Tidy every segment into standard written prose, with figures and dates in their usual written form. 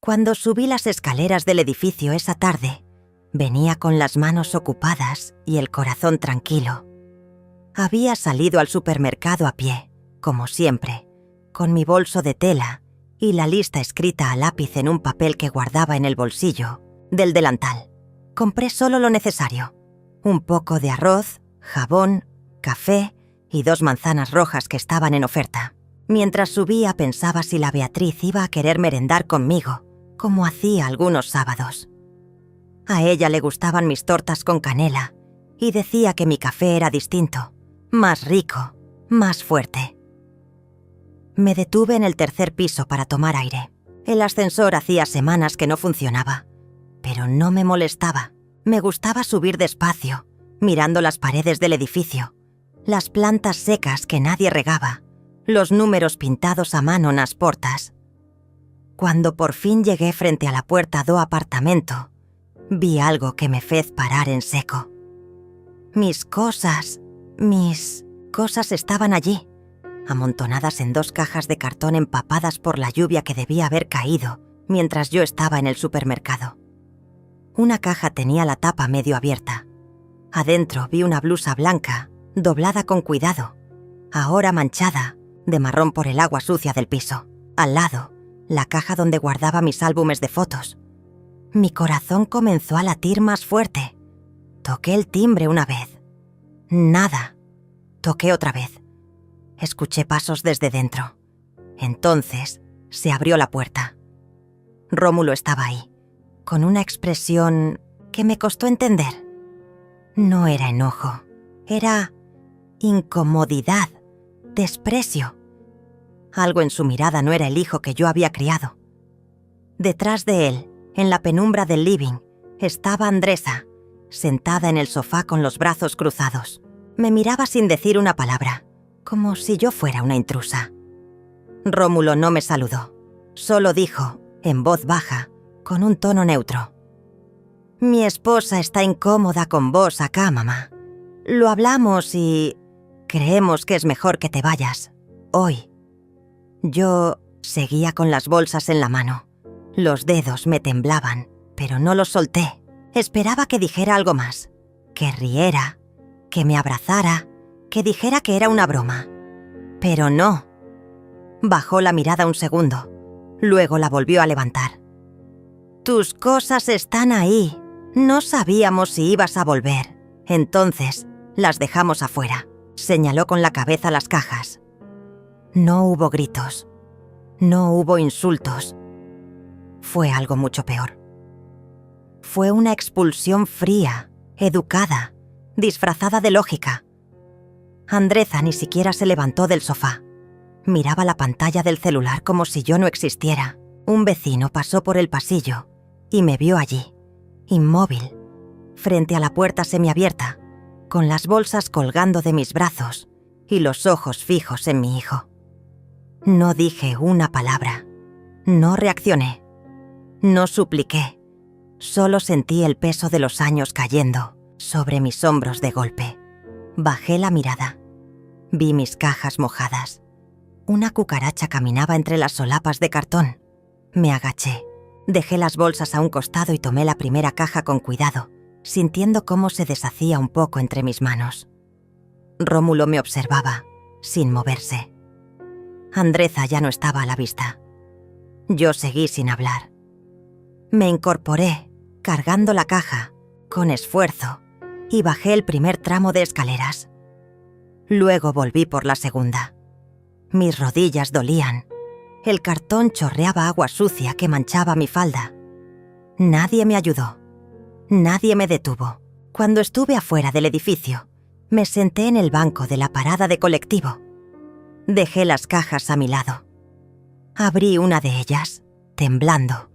Cuando subí las escaleras del edificio esa tarde, venía con las manos ocupadas y el corazón tranquilo. Había salido al supermercado a pie, como siempre, con mi bolso de tela y la lista escrita a lápiz en un papel que guardaba en el bolsillo del delantal. Compré solo lo necesario: un poco de arroz, jabón, café y 2 manzanas rojas que estaban en oferta. Mientras subía pensaba si la Beatriz iba a querer merendar conmigo, como hacía algunos sábados. A ella le gustaban mis tortas con canela y decía que mi café era distinto, más rico, más fuerte. Me detuve en el 3er piso para tomar aire. El ascensor hacía semanas que no funcionaba, pero no me molestaba. Me gustaba subir despacio, mirando las paredes del edificio, las plantas secas que nadie regaba, los números pintados a mano nas portas. Cuando por fin llegué frente a la puerta do apartamento, vi algo que me fez parar en seco. Mis cosas estaban allí, amontonadas en 2 cajas de cartón empapadas por la lluvia que debía haber caído mientras yo estaba en el supermercado. Una caja tenía la tapa medio abierta. Adentro vi una blusa blanca, doblada con cuidado, ahora manchada de marrón por el agua sucia del piso. Al lado, la caja donde guardaba mis álbumes de fotos. Mi corazón comenzó a latir más fuerte. Toqué el timbre una vez. Nada. Toqué otra vez. Escuché pasos desde dentro. Entonces se abrió la puerta. Rómulo estaba ahí, con una expresión que me costó entender. No era enojo, era incomodidad, desprecio. Algo en su mirada no era el hijo que yo había criado. Detrás de él, en la penumbra del living, estaba Andresa, sentada en el sofá con los brazos cruzados. Me miraba sin decir una palabra, como si yo fuera una intrusa. Rómulo no me saludó, solo dijo, en voz baja, con un tono neutro: «Mi esposa está incómoda con vos acá, mamá. Lo hablamos y creemos que es mejor que te vayas, hoy». Yo seguía con las bolsas en la mano. Los dedos me temblaban, pero no los solté. Esperaba que dijera algo más, que riera, que me abrazara, que dijera que era una broma. Pero no. Bajó la mirada un segundo, luego la volvió a levantar. «Tus cosas están ahí. No sabíamos si ibas a volver. Entonces, las dejamos afuera», señaló con la cabeza las cajas. No hubo gritos. No hubo insultos. Fue algo mucho peor. Fue una expulsión fría, educada, disfrazada de lógica. Andresa ni siquiera se levantó del sofá. Miraba la pantalla del celular como si yo no existiera. Un vecino pasó por el pasillo y me vio allí, inmóvil, frente a la puerta semiabierta, con las bolsas colgando de mis brazos y los ojos fijos en mi hijo. No dije una palabra. No reaccioné. No supliqué. Solo sentí el peso de los años cayendo sobre mis hombros de golpe. Bajé la mirada. Vi mis cajas mojadas. Una cucaracha caminaba entre las solapas de cartón. Me agaché. Dejé las bolsas a un costado y tomé la primera caja con cuidado, sintiendo cómo se deshacía un poco entre mis manos. Rómulo me observaba, sin moverse. Andresa ya no estaba a la vista. Yo seguí sin hablar. Me incorporé, cargando la caja, con esfuerzo, y bajé el primer tramo de escaleras. Luego volví por la segunda. Mis rodillas dolían. El cartón chorreaba agua sucia que manchaba mi falda. Nadie me ayudó. Nadie me detuvo. Cuando estuve afuera del edificio, me senté en el banco de la parada de colectivo. Dejé las cajas a mi lado. Abrí una de ellas, temblando.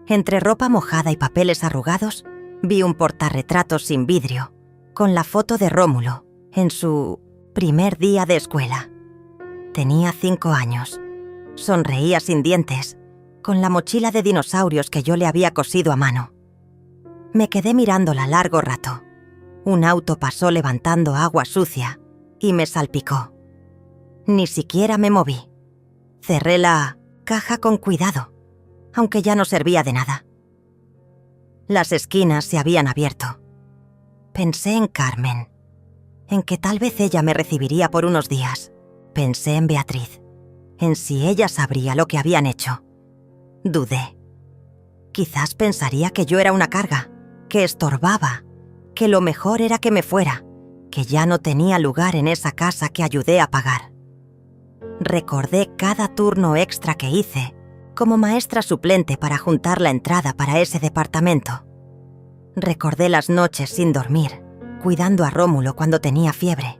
Entre ropa mojada y papeles arrugados, vi un portarretratos sin vidrio, con la foto de Rómulo, en su primer día de escuela. Tenía 5 años. Sonreía sin dientes, con la mochila de dinosaurios que yo le había cosido a mano. Me quedé mirándola largo rato. Un auto pasó levantando agua sucia y me salpicó. Ni siquiera me moví. Cerré la caja con cuidado. aunque ya no servía de nada. Las esquinas se habían abierto. Pensé en Carmen, en que tal vez ella me recibiría por unos días. Pensé en Beatriz, en si ella sabría lo que habían hecho. Dudé. Quizás pensaría que yo era una carga, que estorbaba, que lo mejor era que me fuera, que ya no tenía lugar en esa casa que ayudé a pagar. Recordé cada turno extra que hice como maestra suplente para juntar la entrada para ese departamento. Recordé las noches sin dormir, cuidando a Rómulo cuando tenía fiebre.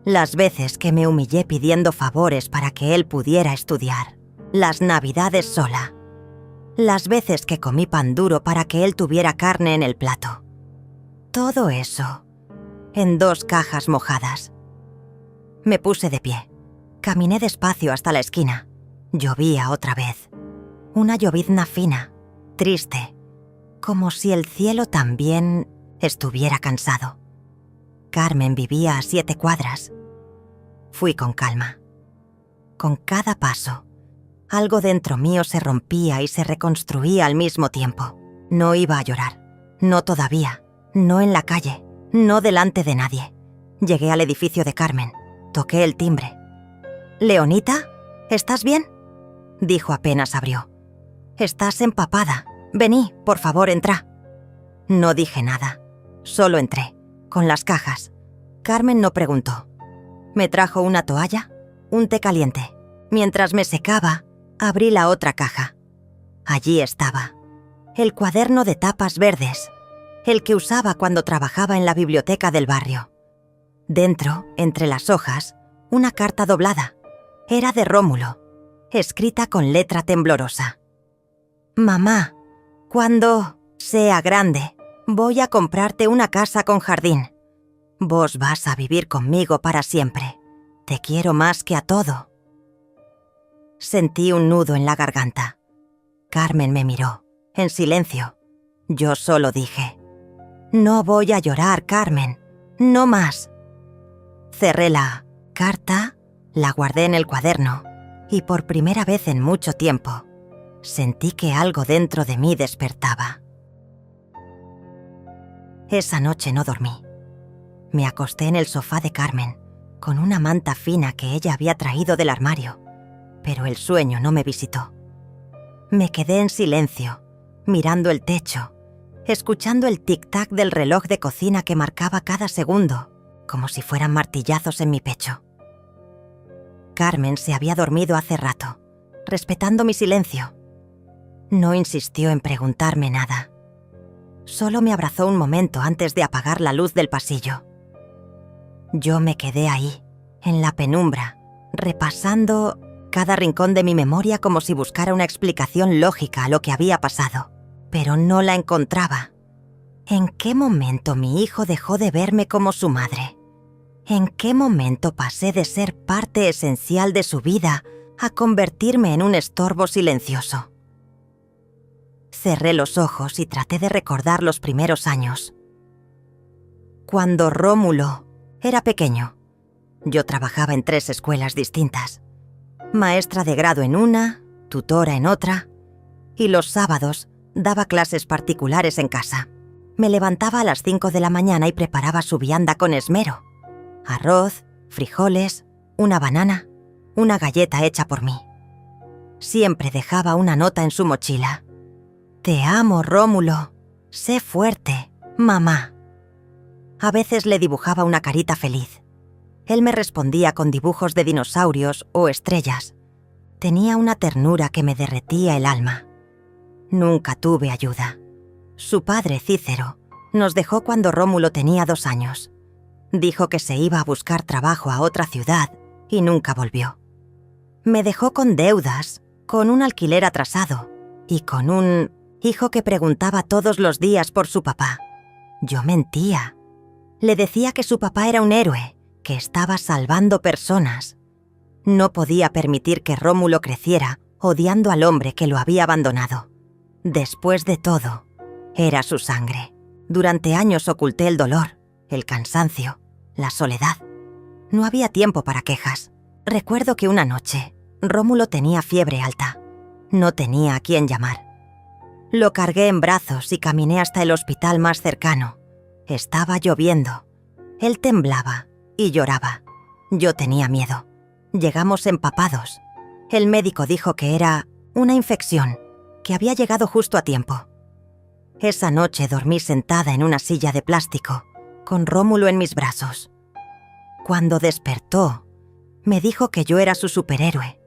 Las veces que me humillé pidiendo favores para que él pudiera estudiar. Las navidades sola. Las veces que comí pan duro para que él tuviera carne en el plato. Todo eso, en 2 cajas mojadas. Me puse de pie. Caminé despacio hasta la esquina. Llovía otra vez. Una llovizna fina, triste, como si el cielo también estuviera cansado. Carmen vivía a 7 cuadras. Fui con calma. Con cada paso, algo dentro mío se rompía y se reconstruía al mismo tiempo. No iba a llorar. No todavía. No en la calle. No delante de nadie. Llegué al edificio de Carmen. Toqué el timbre. «¿Leonita? ¿Estás bien?», dijo apenas abrió. «Estás empapada. Vení, por favor, entra». No dije nada. Solo entré, con las cajas. Carmen no preguntó. Me trajo una toalla, un té caliente. Mientras me secaba, abrí la otra caja. Allí estaba. El cuaderno de tapas verdes, el que usaba cuando trabajaba en la biblioteca del barrio. Dentro, entre las hojas, una carta doblada. Era de Rómulo, escrita con letra temblorosa. «Mamá, cuando sea grande, voy a comprarte una casa con jardín. Vos vas a vivir conmigo para siempre. Te quiero más que a todo». Sentí un nudo en la garganta. Carmen me miró, en silencio. Yo solo dije: «No voy a llorar, Carmen. No más». Cerré la carta, la guardé en el cuaderno y por primera vez en mucho tiempo sentí que algo dentro de mí despertaba. Esa noche no dormí. Me acosté en el sofá de Carmen, con una manta fina que ella había traído del armario, pero el sueño no me visitó. Me quedé en silencio, mirando el techo, escuchando el tic-tac del reloj de cocina que marcaba cada segundo, como si fueran martillazos en mi pecho. Carmen se había dormido hace rato, respetando mi silencio. No insistió en preguntarme nada. Solo me abrazó un momento antes de apagar la luz del pasillo. Yo me quedé ahí, en la penumbra, repasando cada rincón de mi memoria como si buscara una explicación lógica a lo que había pasado, pero no la encontraba. ¿En qué momento mi hijo dejó de verme como su madre? ¿En qué momento pasé de ser parte esencial de su vida a convertirme en un estorbo silencioso? Cerré los ojos y traté de recordar los primeros años. Cuando Rómulo era pequeño, yo trabajaba en 3 escuelas distintas. Maestra de grado en una, tutora en otra, y los sábados daba clases particulares en casa. Me levantaba a las 5 de la mañana y preparaba su vianda con esmero. Arroz, frijoles, una banana, una galleta hecha por mí. Siempre dejaba una nota en su mochila. «Te amo, Rómulo. Sé fuerte, mamá». A veces le dibujaba una carita feliz. Él me respondía con dibujos de dinosaurios o estrellas. Tenía una ternura que me derretía el alma. Nunca tuve ayuda. Su padre, Cícero, nos dejó cuando Rómulo tenía 2 años. Dijo que se iba a buscar trabajo a otra ciudad y nunca volvió. Me dejó con deudas, con un alquiler atrasado y con un hijo que preguntaba todos los días por su papá. Yo mentía. Le decía que su papá era un héroe, que estaba salvando personas. No podía permitir que Rómulo creciera odiando al hombre que lo había abandonado. Después de todo, era su sangre. Durante años oculté el dolor, el cansancio, la soledad. No había tiempo para quejas. Recuerdo que una noche, Rómulo tenía fiebre alta. No tenía a quién llamar. Lo cargué en brazos y caminé hasta el hospital más cercano. Estaba lloviendo. Él temblaba y lloraba. Yo tenía miedo. Llegamos empapados. El médico dijo que era una infección, que había llegado justo a tiempo. Esa noche dormí sentada en una silla de plástico, con Rómulo en mis brazos. Cuando despertó, me dijo que yo era su superhéroe,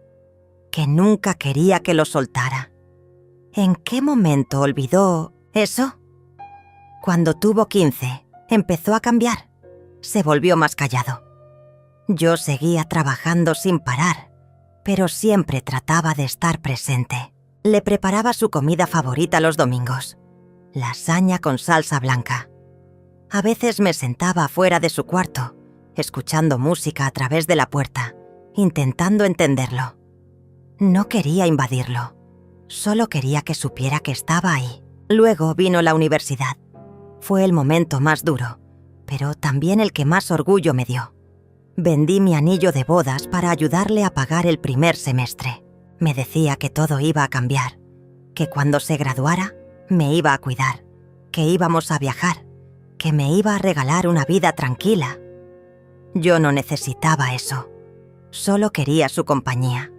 que nunca quería que lo soltara. ¿En qué momento olvidó eso? Cuando tuvo 15, empezó a cambiar. Se volvió más callado. Yo seguía trabajando sin parar, pero siempre trataba de estar presente. Le preparaba su comida favorita los domingos, lasaña con salsa blanca. A veces me sentaba afuera de su cuarto, escuchando música a través de la puerta, intentando entenderlo. No quería invadirlo, solo quería que supiera que estaba ahí. Luego vino la universidad. Fue el momento más duro, pero también el que más orgullo me dio. Vendí mi anillo de bodas para ayudarle a pagar el primer semestre. Me decía que todo iba a cambiar, que cuando se graduara me iba a cuidar, que íbamos a viajar, que me iba a regalar una vida tranquila. Yo no necesitaba eso, solo quería su compañía.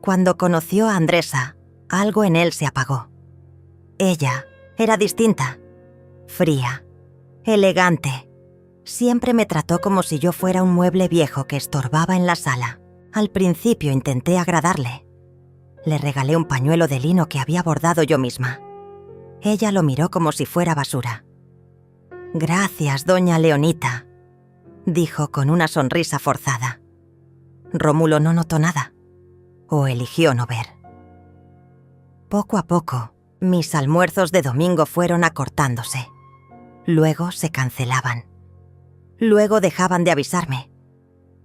Cuando conoció a Andresa, algo en él se apagó. Ella era distinta, fría, elegante. Siempre me trató como si yo fuera un mueble viejo que estorbaba en la sala. Al principio intenté agradarle. Le regalé un pañuelo de lino que había bordado yo misma. Ella lo miró como si fuera basura. «Gracias, doña Leonita», dijo con una sonrisa forzada. Rómulo no notó nada, o eligió no ver. Poco a poco, mis almuerzos de domingo fueron acortándose. Luego se cancelaban. Luego dejaban de avisarme.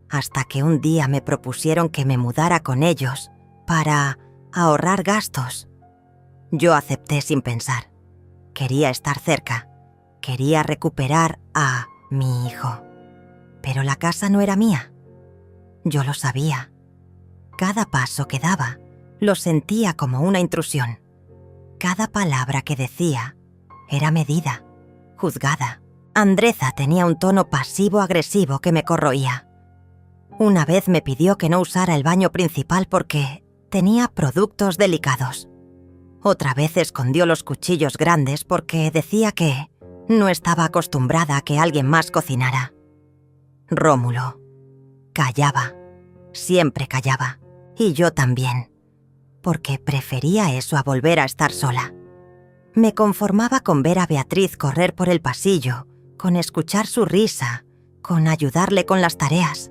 Hasta que un día me propusieron que me mudara con ellos para ahorrar gastos. Yo acepté sin pensar. Quería estar cerca. Quería recuperar a mi hijo. Pero la casa no era mía. Yo lo sabía. Cada paso que daba lo sentía como una intrusión. Cada palabra que decía era medida, juzgada. Andresa tenía un tono pasivo-agresivo que me corroía. Una vez me pidió que no usara el baño principal porque tenía productos delicados. Otra vez escondió los cuchillos grandes porque decía que no estaba acostumbrada a que alguien más cocinara. Rómulo callaba, siempre callaba, y yo también, porque prefería eso a volver a estar sola. Me conformaba con ver a Beatriz correr por el pasillo, con escuchar su risa, con ayudarle con las tareas.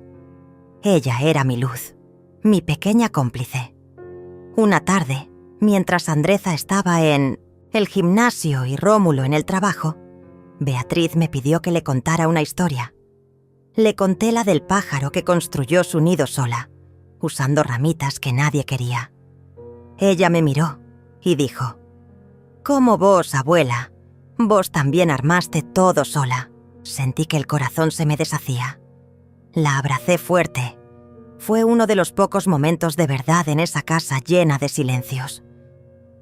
Ella era mi luz, mi pequeña cómplice. Una tarde, mientras Andresa estaba en el gimnasio y Rómulo en el trabajo, Beatriz me pidió que le contara una historia. Le conté la del pájaro que construyó su nido sola, usando ramitas que nadie quería. Ella me miró y dijo: «Como vos, abuela, vos también armaste todo sola». Sentí que el corazón se me deshacía. La abracé fuerte. Fue uno de los pocos momentos de verdad en esa casa llena de silencios.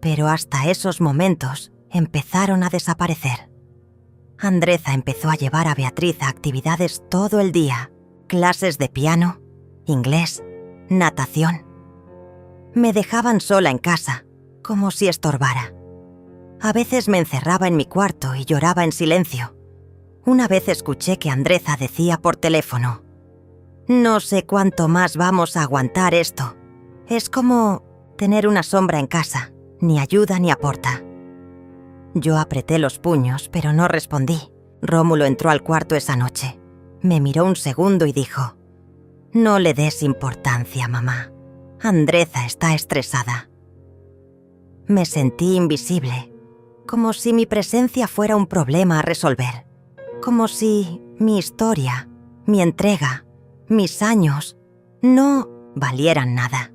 Pero hasta esos momentos empezaron a desaparecer. Andresa empezó a llevar a Beatriz a actividades todo el día, clases de piano, inglés, natación. Me dejaban sola en casa, como si estorbara. A veces me encerraba en mi cuarto y lloraba en silencio. Una vez escuché que Andresa decía por teléfono: «No sé cuánto más vamos a aguantar esto. Es como tener una sombra en casa, ni ayuda ni aporta». Yo apreté los puños, pero no respondí. Rómulo entró al cuarto esa noche. Me miró un segundo y dijo: «No le des importancia, mamá. Andresa está estresada». Me sentí invisible, como si mi presencia fuera un problema a resolver, como si mi historia, mi entrega, mis años no valieran nada.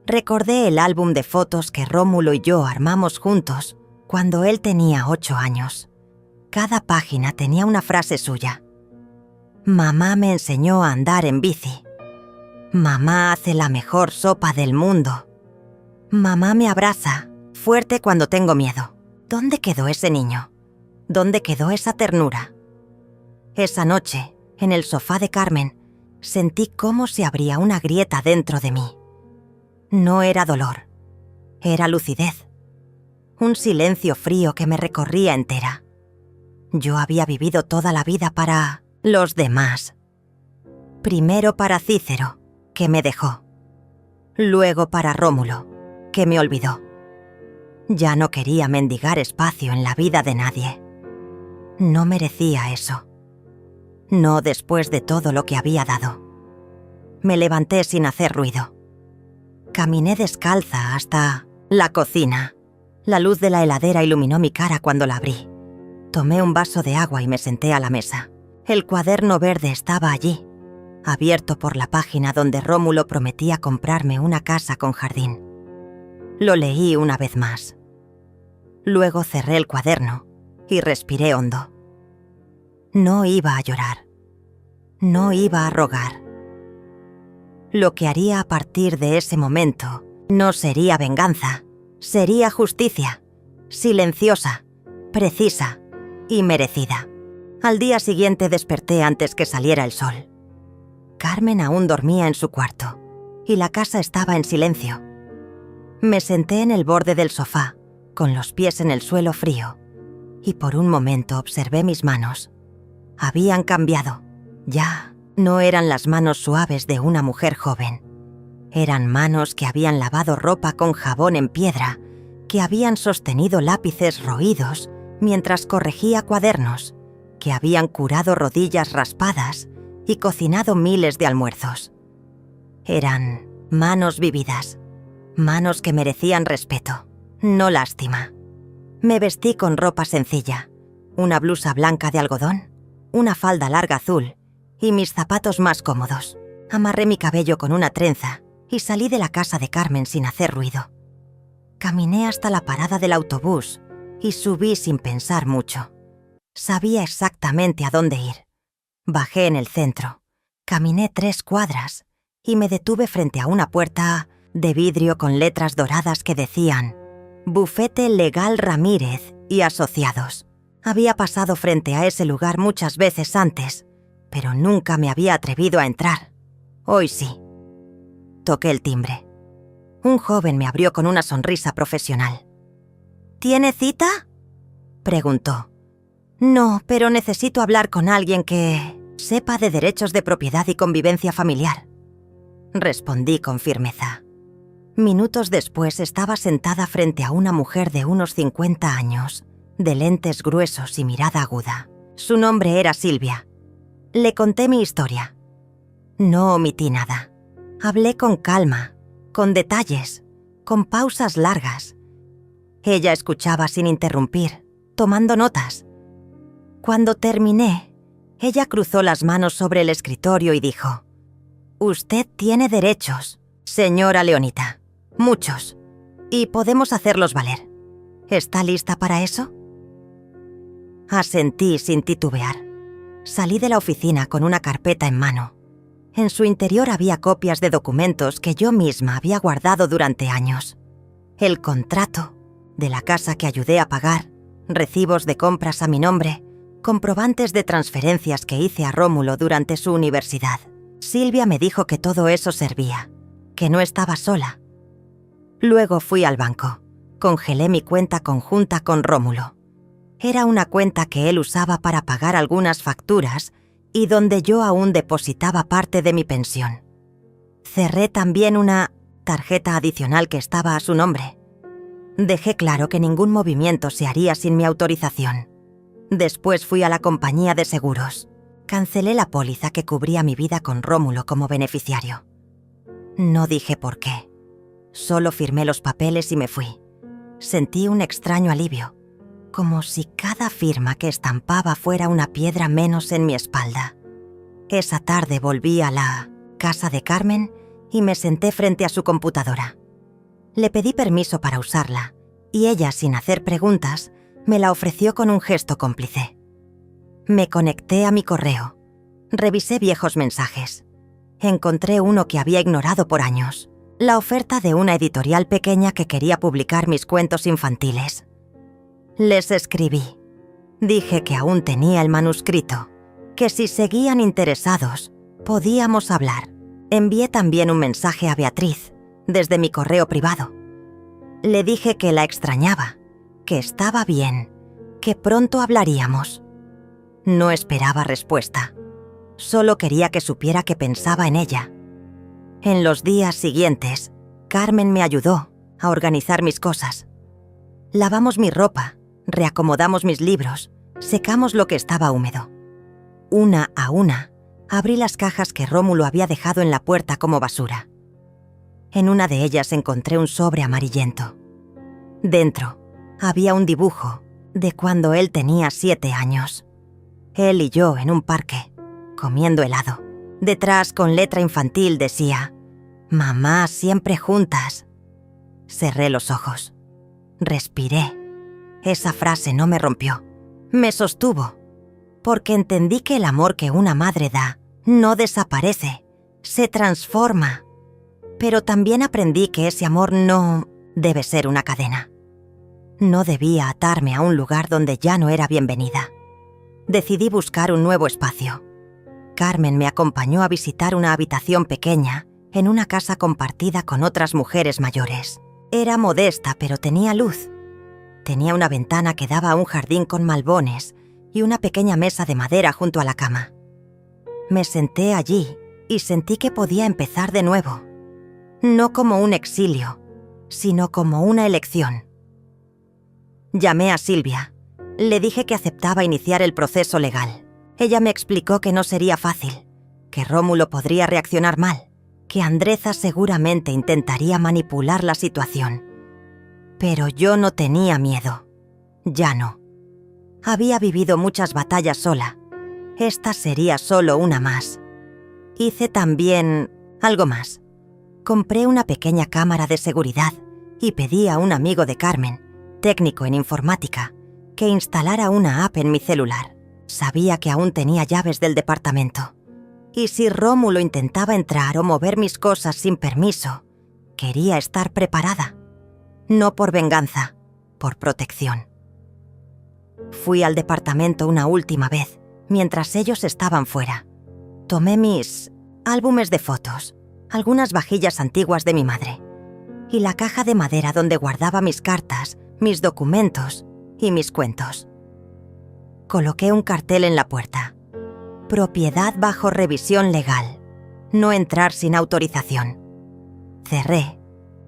Recordé el álbum de fotos que Rómulo y yo armamos juntos cuando él tenía 8 años. Cada página tenía una frase suya. «Mamá me enseñó a andar en bici. Mamá hace la mejor sopa del mundo». Mamá me abraza, fuerte cuando tengo miedo. ¿Dónde quedó ese niño? ¿Dónde quedó esa ternura? Esa noche, en el sofá de Carmen, sentí cómo se abría una grieta dentro de mí. No era dolor, era lucidez. Un silencio frío que me recorría entera. Yo había vivido toda la vida para los demás. Primero para Cícero, que me dejó. Luego para Rómulo, que me olvidó. Ya no quería mendigar espacio en la vida de nadie. No merecía eso. No después de todo lo que había dado. Me levanté sin hacer ruido. Caminé descalza hasta la cocina. La luz de la heladera iluminó mi cara cuando la abrí. Tomé un vaso de agua y me senté a la mesa. El cuaderno verde estaba allí, abierto por la página donde Rómulo prometía comprarme una casa con jardín. Lo leí una vez más. Luego cerré el cuaderno y respiré hondo. No iba a llorar. No iba a rogar. Lo que haría a partir de ese momento no sería venganza, sería justicia, silenciosa, precisa y merecida. Al día siguiente desperté antes que saliera el sol. Carmen aún dormía en su cuarto y la casa estaba en silencio. Me senté en el borde del sofá, con los pies en el suelo frío, y por un momento observé mis manos. Habían cambiado. Ya no eran las manos suaves de una mujer joven. Eran manos que habían lavado ropa con jabón en piedra, que habían sostenido lápices roídos mientras corregía cuadernos, que habían curado rodillas raspadas y cocinado miles de almuerzos. Eran manos vividas, manos que merecían respeto, no lástima. Me vestí con ropa sencilla, una blusa blanca de algodón, una falda larga azul y mis zapatos más cómodos. Amarré mi cabello con una trenza y salí de la casa de Carmen sin hacer ruido. Caminé hasta la parada del autobús y subí sin pensar mucho. Sabía exactamente a dónde ir. Bajé en el centro, caminé 3 cuadras y me detuve frente a una puerta de vidrio con letras doradas que decían Bufete Legal Ramírez y Asociados. Había pasado frente a ese lugar muchas veces antes, pero nunca me había atrevido a entrar. Hoy sí. Toqué el timbre. Un joven me abrió con una sonrisa profesional. ¿Tiene cita?, preguntó. No, pero necesito hablar con alguien que sepa de derechos de propiedad y convivencia familiar, respondí con firmeza. Minutos después estaba sentada frente a una mujer de unos 50 años, de lentes gruesos y mirada aguda. Su nombre era Silvia. Le conté mi historia. No omití nada. Hablé con calma, con detalles, con pausas largas. Ella escuchaba sin interrumpir, tomando notas. Cuando terminé, ella cruzó las manos sobre el escritorio y dijo: «Usted tiene derechos, señora Leonita, muchos, y podemos hacerlos valer. ¿Está lista para eso?». Asentí sin titubear. Salí de la oficina con una carpeta en mano. En su interior había copias de documentos que yo misma había guardado durante años. El contrato de la casa que ayudé a pagar, recibos de compras a mi nombre, comprobantes de transferencias que hice a Rómulo durante su universidad. Silvia me dijo que todo eso servía, que no estaba sola. Luego fui al banco. Congelé mi cuenta conjunta con Rómulo. Era una cuenta que él usaba para pagar algunas facturas y donde yo aún depositaba parte de mi pensión. Cerré también una tarjeta adicional que estaba a su nombre. Dejé claro que ningún movimiento se haría sin mi autorización. Después fui a la compañía de seguros. Cancelé la póliza que cubría mi vida con Rómulo como beneficiario. No dije por qué. Solo firmé los papeles y me fui. Sentí un extraño alivio, como si cada firma que estampaba fuera una piedra menos en mi espalda. Esa tarde volví a la casa de Carmen y me senté frente a su computadora. Le pedí permiso para usarla y ella, sin hacer preguntas, me la ofreció con un gesto cómplice. Me conecté a mi correo. Revisé viejos mensajes. Encontré uno que había ignorado por años. La oferta de una editorial pequeña que quería publicar mis cuentos infantiles. Les escribí. Dije que aún tenía el manuscrito, que si seguían interesados, podíamos hablar. Envié también un mensaje a Beatriz, desde mi correo privado. Le dije que la extrañaba, que estaba bien, que pronto hablaríamos. No esperaba respuesta. Solo quería que supiera que pensaba en ella. En los días siguientes, Carmen me ayudó a organizar mis cosas. Lavamos mi ropa, reacomodamos mis libros, secamos lo que estaba húmedo. Una a una, abrí las cajas que Rómulo había dejado en la puerta como basura. En una de ellas encontré un sobre amarillento. Dentro había un dibujo de cuando él tenía 7 años. Él y yo en un parque, comiendo helado. Detrás, con letra infantil, decía: «Mamá, siempre juntas». Cerré los ojos. Respiré. Esa frase no me rompió. Me sostuvo. Porque entendí que el amor que una madre da no desaparece, se transforma. Pero también aprendí que ese amor no debe ser una cadena. No debía atarme a un lugar donde ya no era bienvenida. Decidí buscar un nuevo espacio. Carmen me acompañó a visitar una habitación pequeña en una casa compartida con otras mujeres mayores. Era modesta, pero tenía luz. Tenía una ventana que daba a un jardín con malbones y una pequeña mesa de madera junto a la cama. Me senté allí y sentí que podía empezar de nuevo. No como un exilio, sino como una elección. Llamé a Silvia. Le dije que aceptaba iniciar el proceso legal. Ella me explicó que no sería fácil, que Rómulo podría reaccionar mal, que Andreza seguramente intentaría manipular la situación. Pero yo no tenía miedo. Ya no. Había vivido muchas batallas sola. Esta sería solo una más. Hice también algo más. Compré una pequeña cámara de seguridad y pedí a un amigo de Carmen, técnico en informática, que instalara una app en mi celular. Sabía que aún tenía llaves del departamento. Y si Rómulo intentaba entrar o mover mis cosas sin permiso, quería estar preparada. No por venganza, por protección. Fui al departamento una última vez, mientras ellos estaban fuera. Tomé mis álbumes de fotos, algunas vajillas antiguas de mi madre, y la caja de madera donde guardaba mis cartas, mis documentos y mis cuentos. Coloqué un cartel en la puerta. Propiedad bajo revisión legal. No entrar sin autorización. Cerré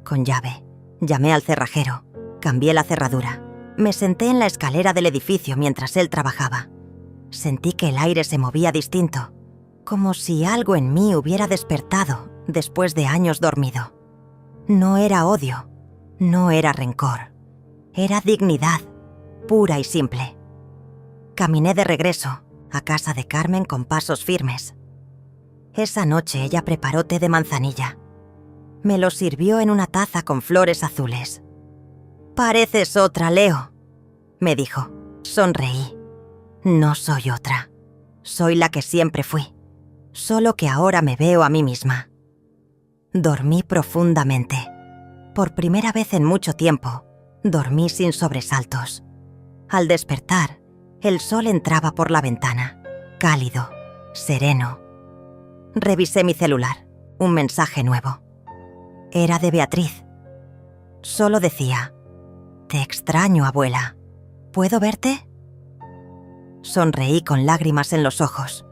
con llave. Llamé al cerrajero. Cambié la cerradura. Me senté en la escalera del edificio mientras él trabajaba. Sentí que el aire se movía distinto, como si algo en mí hubiera despertado después de años dormido. No era odio, no era rencor. Era dignidad, pura y simple. Caminé de regreso a casa de Carmen con pasos firmes. Esa noche ella preparó té de manzanilla. Me lo sirvió en una taza con flores azules. «Pareces otra, Leo», me dijo. Sonreí. No soy otra. Soy la que siempre fui. Solo que ahora me veo a mí misma. Dormí profundamente. Por primera vez en mucho tiempo, dormí sin sobresaltos. Al despertar, el sol entraba por la ventana, cálido, sereno. Revisé mi celular. Un mensaje nuevo. Era de Beatriz. Solo decía: «Te extraño, abuela. ¿Puedo verte?» Sonreí con lágrimas en los ojos.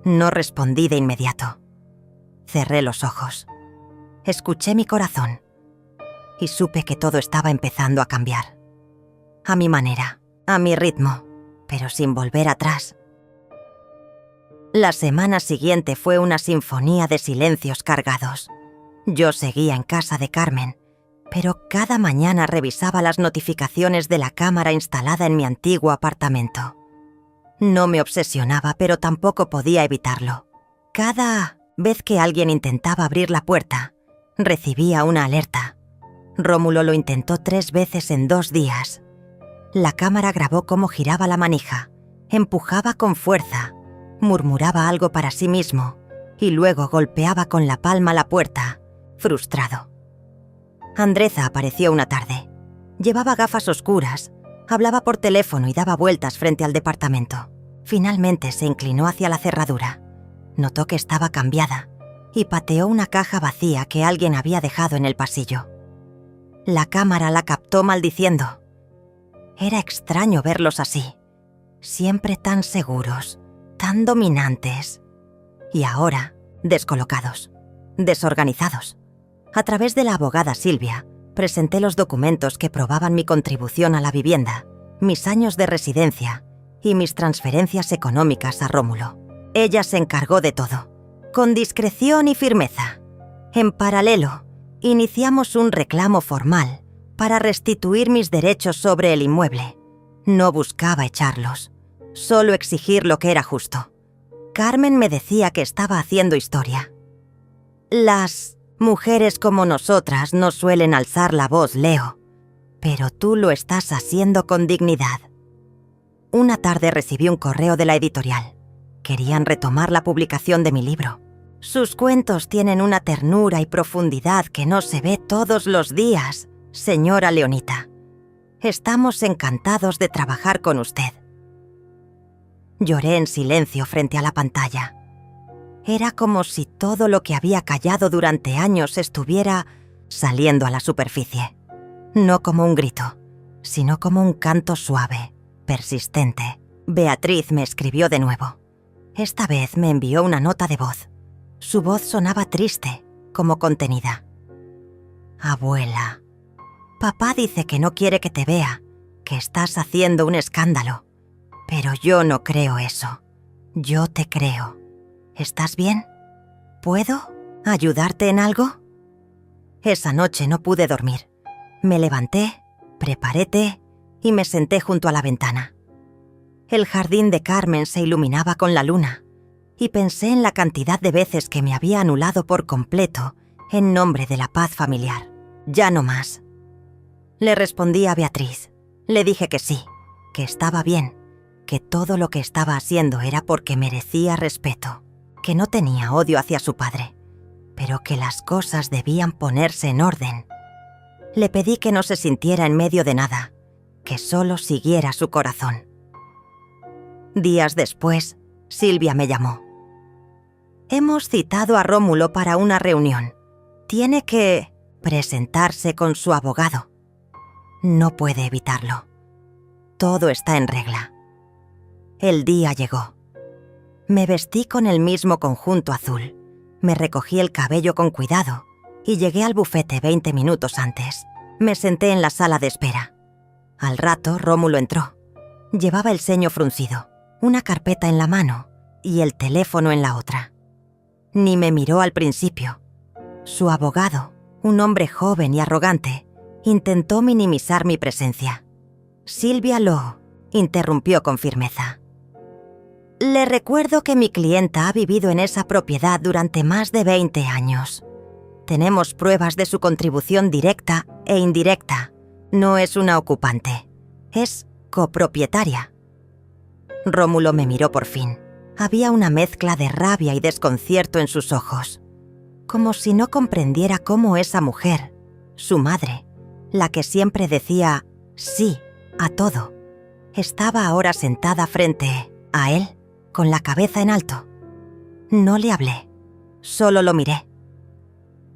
No respondí de inmediato. Cerré los ojos. Escuché mi corazón y supe que todo estaba empezando a cambiar. A mi manera, a mi ritmo, pero sin volver atrás. La semana siguiente fue una sinfonía de silencios cargados. Yo seguía en casa de Carmen, pero cada mañana revisaba las notificaciones de la cámara instalada en mi antiguo apartamento. No me obsesionaba, pero tampoco podía evitarlo. Cada vez que alguien intentaba abrir la puerta, recibía una alerta. Rómulo lo intentó 3 veces en 2 días. La cámara grabó cómo giraba la manija, empujaba con fuerza, murmuraba algo para sí mismo y luego golpeaba con la palma la puerta, frustrado. Andreza apareció una tarde. Llevaba gafas oscuras, hablaba por teléfono y daba vueltas frente al departamento. Finalmente se inclinó hacia la cerradura. Notó que estaba cambiada y pateó una caja vacía que alguien había dejado en el pasillo. La cámara la captó maldiciendo. Era extraño verlos así, siempre tan seguros, tan dominantes. Y ahora, descolocados, desorganizados. A través de la abogada Silvia, presenté los documentos que probaban mi contribución a la vivienda, mis años de residencia y mis transferencias económicas a Rómulo. Ella se encargó de todo, con discreción y firmeza. En paralelo, iniciamos un reclamo formal para restituir mis derechos sobre el inmueble. No buscaba echarlos, solo exigir lo que era justo. Carmen me decía que estaba haciendo historia. Las mujeres como nosotras no suelen alzar la voz, Leo, pero tú lo estás haciendo con dignidad. Una tarde recibí un correo de la editorial. Querían retomar la publicación de mi libro. Sus cuentos tienen una ternura y profundidad que no se ve todos los días, señora Leonita. Estamos encantados de trabajar con usted. Lloré en silencio frente a la pantalla. Era como si todo lo que había callado durante años estuviera saliendo a la superficie. No como un grito, sino como un canto suave, persistente. Beatriz me escribió de nuevo. Esta vez me envió una nota de voz. Su voz sonaba triste, como contenida. Abuela, papá dice que no quiere que te vea, que estás haciendo un escándalo. Pero yo no creo eso. Yo te creo. ¿Estás bien? ¿Puedo ayudarte en algo? Esa noche no pude dormir. Me levanté, preparé té y me senté junto a la ventana. El jardín de Carmen se iluminaba con la luna y pensé en la cantidad de veces que me había anulado por completo en nombre de la paz familiar. Ya no más. Le respondí a Beatriz. Le dije que sí, que estaba bien, que todo lo que estaba haciendo era porque merecía respeto, que no tenía odio hacia su padre, pero que las cosas debían ponerse en orden. Le pedí que no se sintiera en medio de nada, que solo siguiera su corazón. Días después, Silvia me llamó. Hemos citado a Rómulo para una reunión. Tiene que presentarse con su abogado. No puede evitarlo. Todo está en regla. El día llegó. Me vestí con el mismo conjunto azul. Me recogí el cabello con cuidado y llegué al bufete 20 minutos antes. Me senté en la sala de espera. Al rato, Rómulo entró. Llevaba el ceño fruncido, una carpeta en la mano y el teléfono en la otra. Ni me miró al principio. Su abogado, un hombre joven y arrogante, intentó minimizar mi presencia. Silvia lo interrumpió con firmeza. Le recuerdo que mi clienta ha vivido en esa propiedad durante más de 20 años. Tenemos pruebas de su contribución directa e indirecta. No es una ocupante, es copropietaria. Rómulo me miró por fin. Había una mezcla de rabia y desconcierto en sus ojos, como si no comprendiera cómo esa mujer, su madre, la que siempre decía sí a todo, estaba ahora sentada frente a él, con la cabeza en alto. No le hablé, solo lo miré.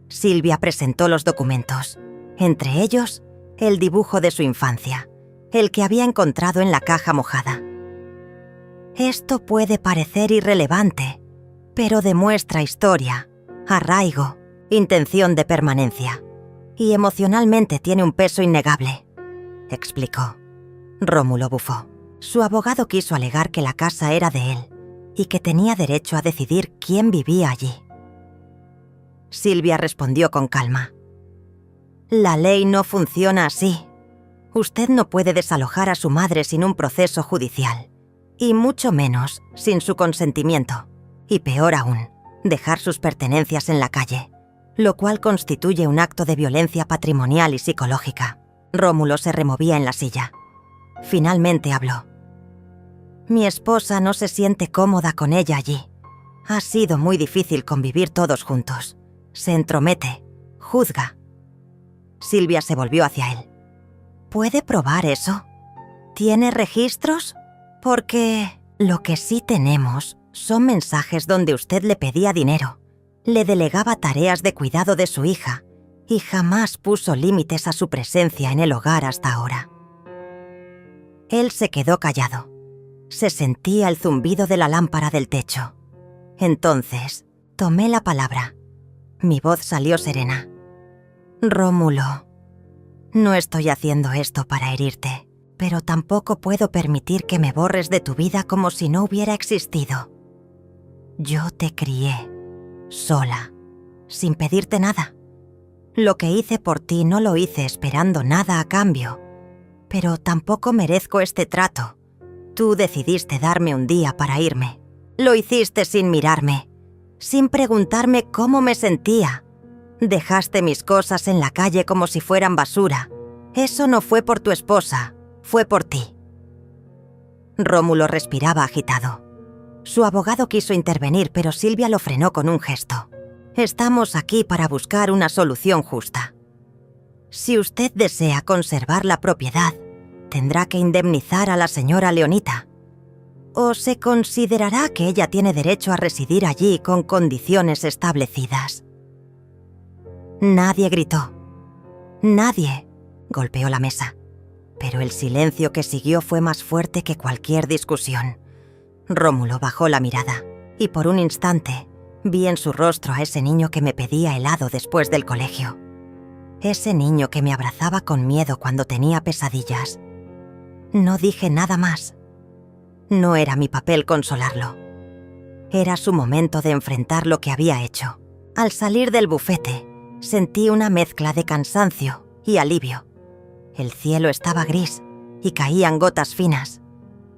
Silvia presentó los documentos, entre ellos el dibujo de su infancia, el que había encontrado en la caja mojada. Esto puede parecer irrelevante, pero demuestra historia, arraigo, intención de permanencia, y emocionalmente tiene un peso innegable, explicó. Rómulo bufó. Su abogado quiso alegar que la casa era de él y que tenía derecho a decidir quién vivía allí. Silvia respondió con calma. La ley no funciona así. Usted no puede desalojar a su madre sin un proceso judicial, y mucho menos sin su consentimiento, y peor aún, dejar sus pertenencias en la calle, lo cual constituye un acto de violencia patrimonial y psicológica. Rómulo se removía en la silla. Finalmente habló. Mi esposa no se siente cómoda con ella allí. Ha sido muy difícil convivir todos juntos. Se entromete, juzga. Silvia se volvió hacia él. ¿Puede probar eso? ¿Tiene registros? Porque lo que sí tenemos son mensajes donde usted le pedía dinero, le delegaba tareas de cuidado de su hija y jamás puso límites a su presencia en el hogar hasta ahora. Él se quedó callado. Se sentía el zumbido de la lámpara del techo. Entonces, tomé la palabra. Mi voz salió serena. Rómulo, no estoy haciendo esto para herirte, pero tampoco puedo permitir que me borres de tu vida como si no hubiera existido. Yo te crié, sola, sin pedirte nada. Lo que hice por ti no lo hice esperando nada a cambio, pero tampoco merezco este trato. Tú decidiste darme un día para irme. Lo hiciste sin mirarme, sin preguntarme cómo me sentía. Dejaste mis cosas en la calle como si fueran basura. Eso no fue por tu esposa, fue por ti. Rómulo respiraba agitado. Su abogado quiso intervenir, pero Silvia lo frenó con un gesto. Estamos aquí para buscar una solución justa. Si usted desea conservar la propiedad, tendrá que indemnizar a la señora Leonita. O se considerará que ella tiene derecho a residir allí con condiciones establecidas. Nadie gritó. Nadie golpeó la mesa. Pero el silencio que siguió fue más fuerte que cualquier discusión. Rómulo bajó la mirada y por un instante vi en su rostro a ese niño que me pedía helado después del colegio. Ese niño que me abrazaba con miedo cuando tenía pesadillas. No dije nada más. No era mi papel consolarlo. Era su momento de enfrentar lo que había hecho. Al salir del bufete, sentí una mezcla de cansancio y alivio. El cielo estaba gris y caían gotas finas.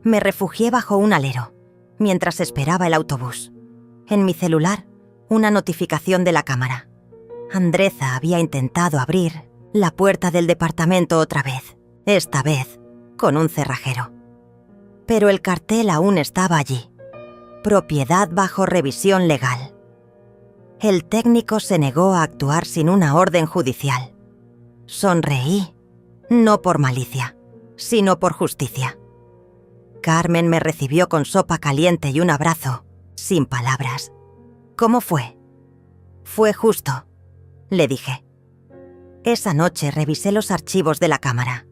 Me refugié bajo un alero, mientras esperaba el autobús. En mi celular, una notificación de la cámara. Andreza había intentado abrir la puerta del departamento otra vez, esta vez con un cerrajero. Pero el cartel aún estaba allí. Propiedad bajo revisión legal. El técnico se negó a actuar sin una orden judicial. Sonreí, no por malicia, sino por justicia. Carmen me recibió con sopa caliente y un abrazo, sin palabras. ¿Cómo fue? Fue justo, le dije. Esa noche revisé los archivos de la cámara.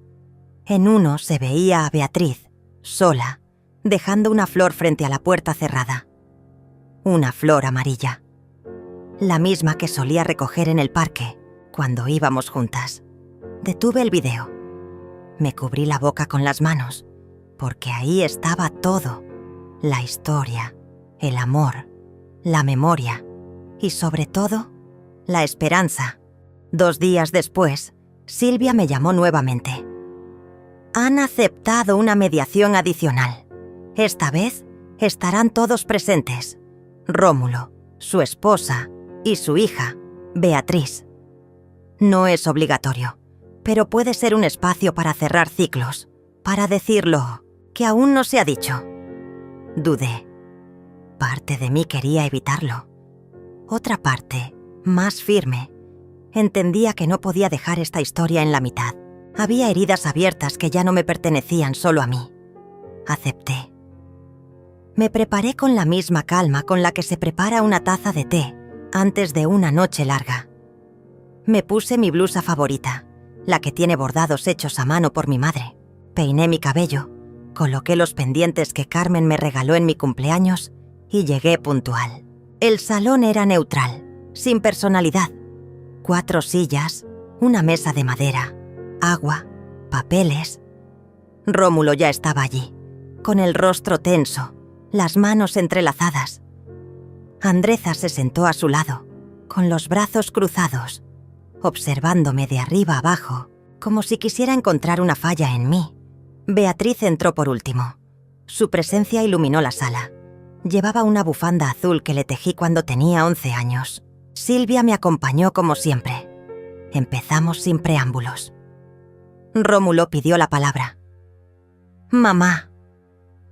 En uno se veía a Beatriz, sola, dejando una flor frente a la puerta cerrada. Una flor amarilla. La misma que solía recoger en el parque cuando íbamos juntas. Detuve el video. Me cubrí la boca con las manos, porque ahí estaba todo. La historia, el amor, la memoria y sobre todo, la esperanza. 2 días después, Silvia me llamó nuevamente. Han aceptado una mediación adicional. Esta vez estarán todos presentes. Rómulo, su esposa y su hija, Beatriz. No es obligatorio, pero puede ser un espacio para cerrar ciclos, para decirlo que aún no se ha dicho. Dudé. Parte de mí quería evitarlo. Otra parte, más firme, entendía que no podía dejar esta historia en la mitad. Había heridas abiertas que ya no me pertenecían solo a mí. Acepté. Me preparé con la misma calma con la que se prepara una taza de té antes de una noche larga. Me puse mi blusa favorita, la que tiene bordados hechos a mano por mi madre. Peiné mi cabello, coloqué los pendientes que Carmen me regaló en mi cumpleaños y llegué puntual. El salón era neutral, sin personalidad. 4 sillas, una mesa de madera, agua, papeles. Rómulo ya estaba allí, con el rostro tenso, las manos entrelazadas. Andreza se sentó a su lado, con los brazos cruzados, observándome de arriba abajo, como si quisiera encontrar una falla en mí. Beatriz entró por último. Su presencia iluminó la sala. Llevaba una bufanda azul que le tejí cuando tenía 11 años. Silvia me acompañó como siempre. Empezamos sin preámbulos. Rómulo pidió la palabra. Mamá,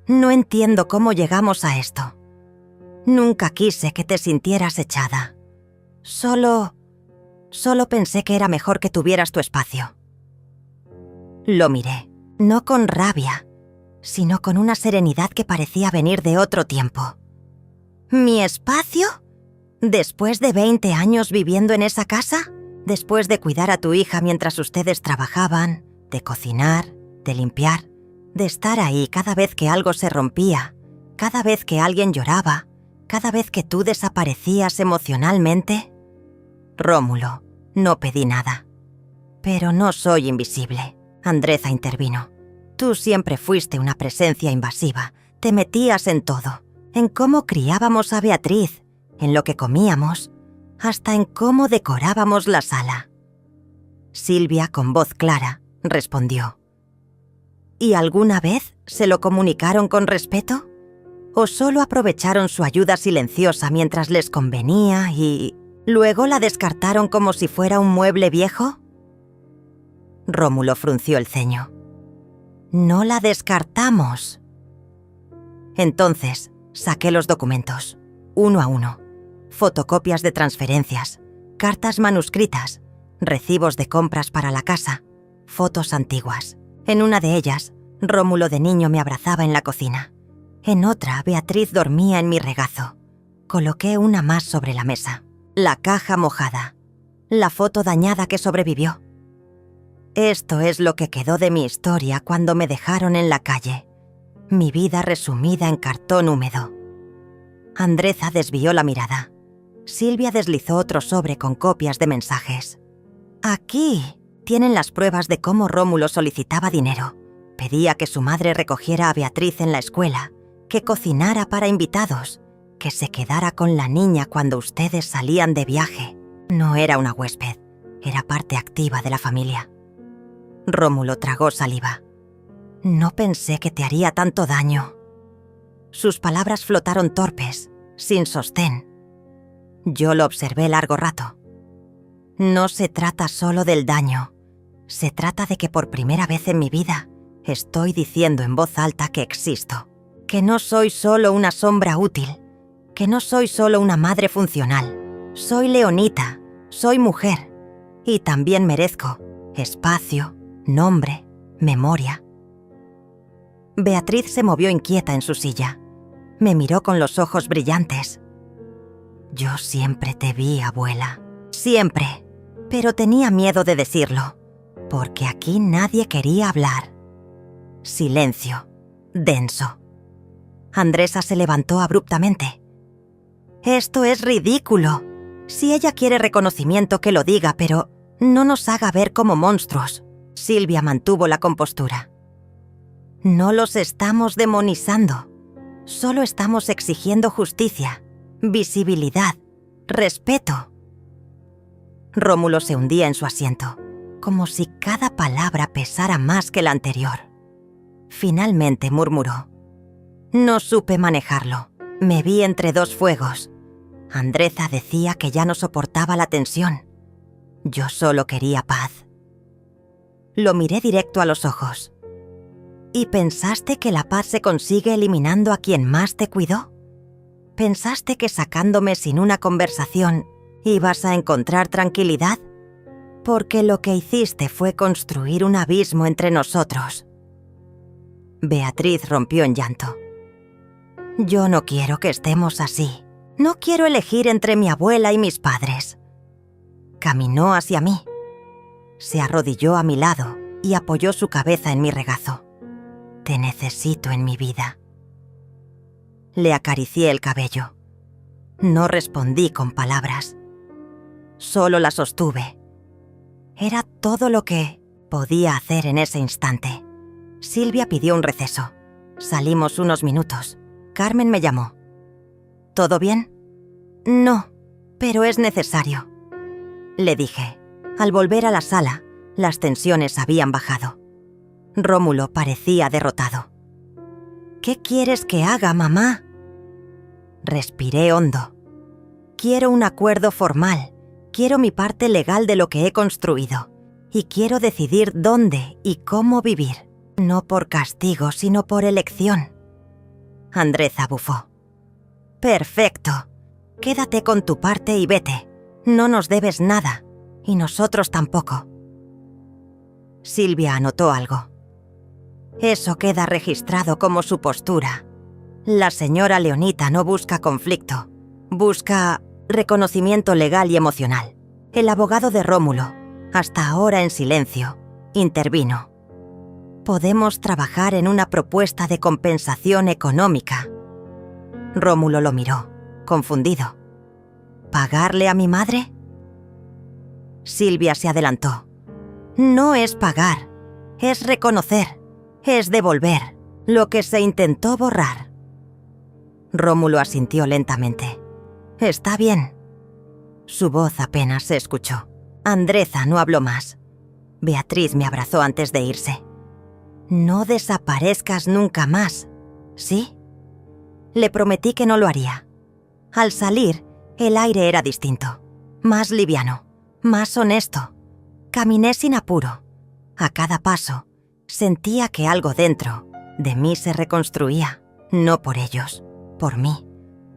no entiendo cómo llegamos a esto. Nunca quise que te sintieras echada. Solo Solo pensé que era mejor que tuvieras tu espacio. Lo miré, no con rabia, sino con una serenidad que parecía venir de otro tiempo. ¿Mi espacio? ¿Después de 20 años viviendo en esa casa? Después de cuidar a tu hija mientras ustedes trabajaban, de cocinar, de limpiar, de estar ahí cada vez que algo se rompía, cada vez que alguien lloraba, cada vez que tú desaparecías emocionalmente. Rómulo, no pedí nada. Pero no soy invisible, Andreza intervino. Tú siempre fuiste una presencia invasiva, te metías en todo, en cómo criábamos a Beatriz, en lo que comíamos, hasta en cómo decorábamos la sala. Silvia, con voz clara, respondió. ¿Y alguna vez se lo comunicaron con respeto? ¿O solo aprovecharon su ayuda silenciosa mientras les convenía y luego la descartaron como si fuera un mueble viejo? Rómulo frunció el ceño. No la descartamos. Entonces, saqué los documentos, uno a uno. Fotocopias de transferencias, cartas manuscritas, recibos de compras para la casa, fotos antiguas. En una de ellas, Rómulo de niño me abrazaba en la cocina. En otra, Beatriz dormía en mi regazo. Coloqué una más sobre la mesa. La caja mojada. La foto dañada que sobrevivió. Esto es lo que quedó de mi historia cuando me dejaron en la calle. Mi vida resumida en cartón húmedo. Andreza desvió la mirada. Silvia deslizó otro sobre con copias de mensajes. Aquí tienen las pruebas de cómo Rómulo solicitaba dinero. Pedía que su madre recogiera a Beatriz en la escuela, que cocinara para invitados, que se quedara con la niña cuando ustedes salían de viaje. No era una huésped, era parte activa de la familia. Rómulo tragó saliva. No pensé que te haría tanto daño. Sus palabras flotaron torpes, sin sostén. Yo lo observé largo rato. No se trata solo del daño. Se trata de que por primera vez en mi vida estoy diciendo en voz alta que existo. Que no soy solo una sombra útil. Que no soy solo una madre funcional. Soy Leonita, soy mujer. Y también merezco espacio, nombre, memoria. Beatriz se movió inquieta en su silla. Me miró con los ojos brillantes. Yo siempre te vi, abuela. Siempre. Pero tenía miedo de decirlo, porque aquí nadie quería hablar. Silencio. Denso. Andresa se levantó abruptamente. Esto es ridículo. Si ella quiere reconocimiento, que lo diga, pero no nos haga ver como monstruos. Silvia mantuvo la compostura. No los estamos demonizando. Solo estamos exigiendo justicia, visibilidad, respeto. Rómulo se hundía en su asiento, como si cada palabra pesara más que la anterior. Finalmente murmuró. No supe manejarlo. Me vi entre dos fuegos. Andreza decía que ya no soportaba la tensión. Yo solo quería paz. Lo miré directo a los ojos. ¿Y pensaste que la paz se consigue eliminando a quien más te cuidó? ¿Pensaste que sacándome sin una conversación ibas a encontrar tranquilidad? Porque lo que hiciste fue construir un abismo entre nosotros. Beatriz rompió en llanto. Yo no quiero que estemos así. No quiero elegir entre mi abuela y mis padres. Caminó hacia mí. Se arrodilló a mi lado y apoyó su cabeza en mi regazo. Te necesito en mi vida. Le acaricié el cabello. No respondí con palabras. Solo la sostuve. Era todo lo que podía hacer en ese instante. Silvia pidió un receso. Salimos unos minutos. Carmen me llamó. ¿Todo bien? No, pero es necesario. Le dije. Al volver a la sala, las tensiones habían bajado. Rómulo parecía derrotado. ¿Qué quieres que haga, mamá? Respiré hondo. Quiero un acuerdo formal. Quiero mi parte legal de lo que he construido. Y quiero decidir dónde y cómo vivir. No por castigo, sino por elección. Andreza bufó. Perfecto. Quédate con tu parte y vete. No nos debes nada. Y nosotros tampoco. Silvia anotó algo. Eso queda registrado como su postura. La señora Leonita no busca conflicto. Busca reconocimiento legal y emocional. El abogado de Rómulo, hasta ahora en silencio, intervino. Podemos trabajar en una propuesta de compensación económica. Rómulo lo miró, confundido. ¿Pagarle a mi madre? Silvia se adelantó. No es pagar, es reconocer, es devolver lo que se intentó borrar. Rómulo asintió lentamente. Está bien. Su voz apenas se escuchó. Andreza no habló más. Beatriz me abrazó antes de irse. No desaparezcas nunca más, ¿sí? Le prometí que no lo haría. Al salir, el aire era distinto, más liviano, más honesto. Caminé sin apuro. A cada paso, sentía que algo dentro de mí se reconstruía, no por ellos, por mí,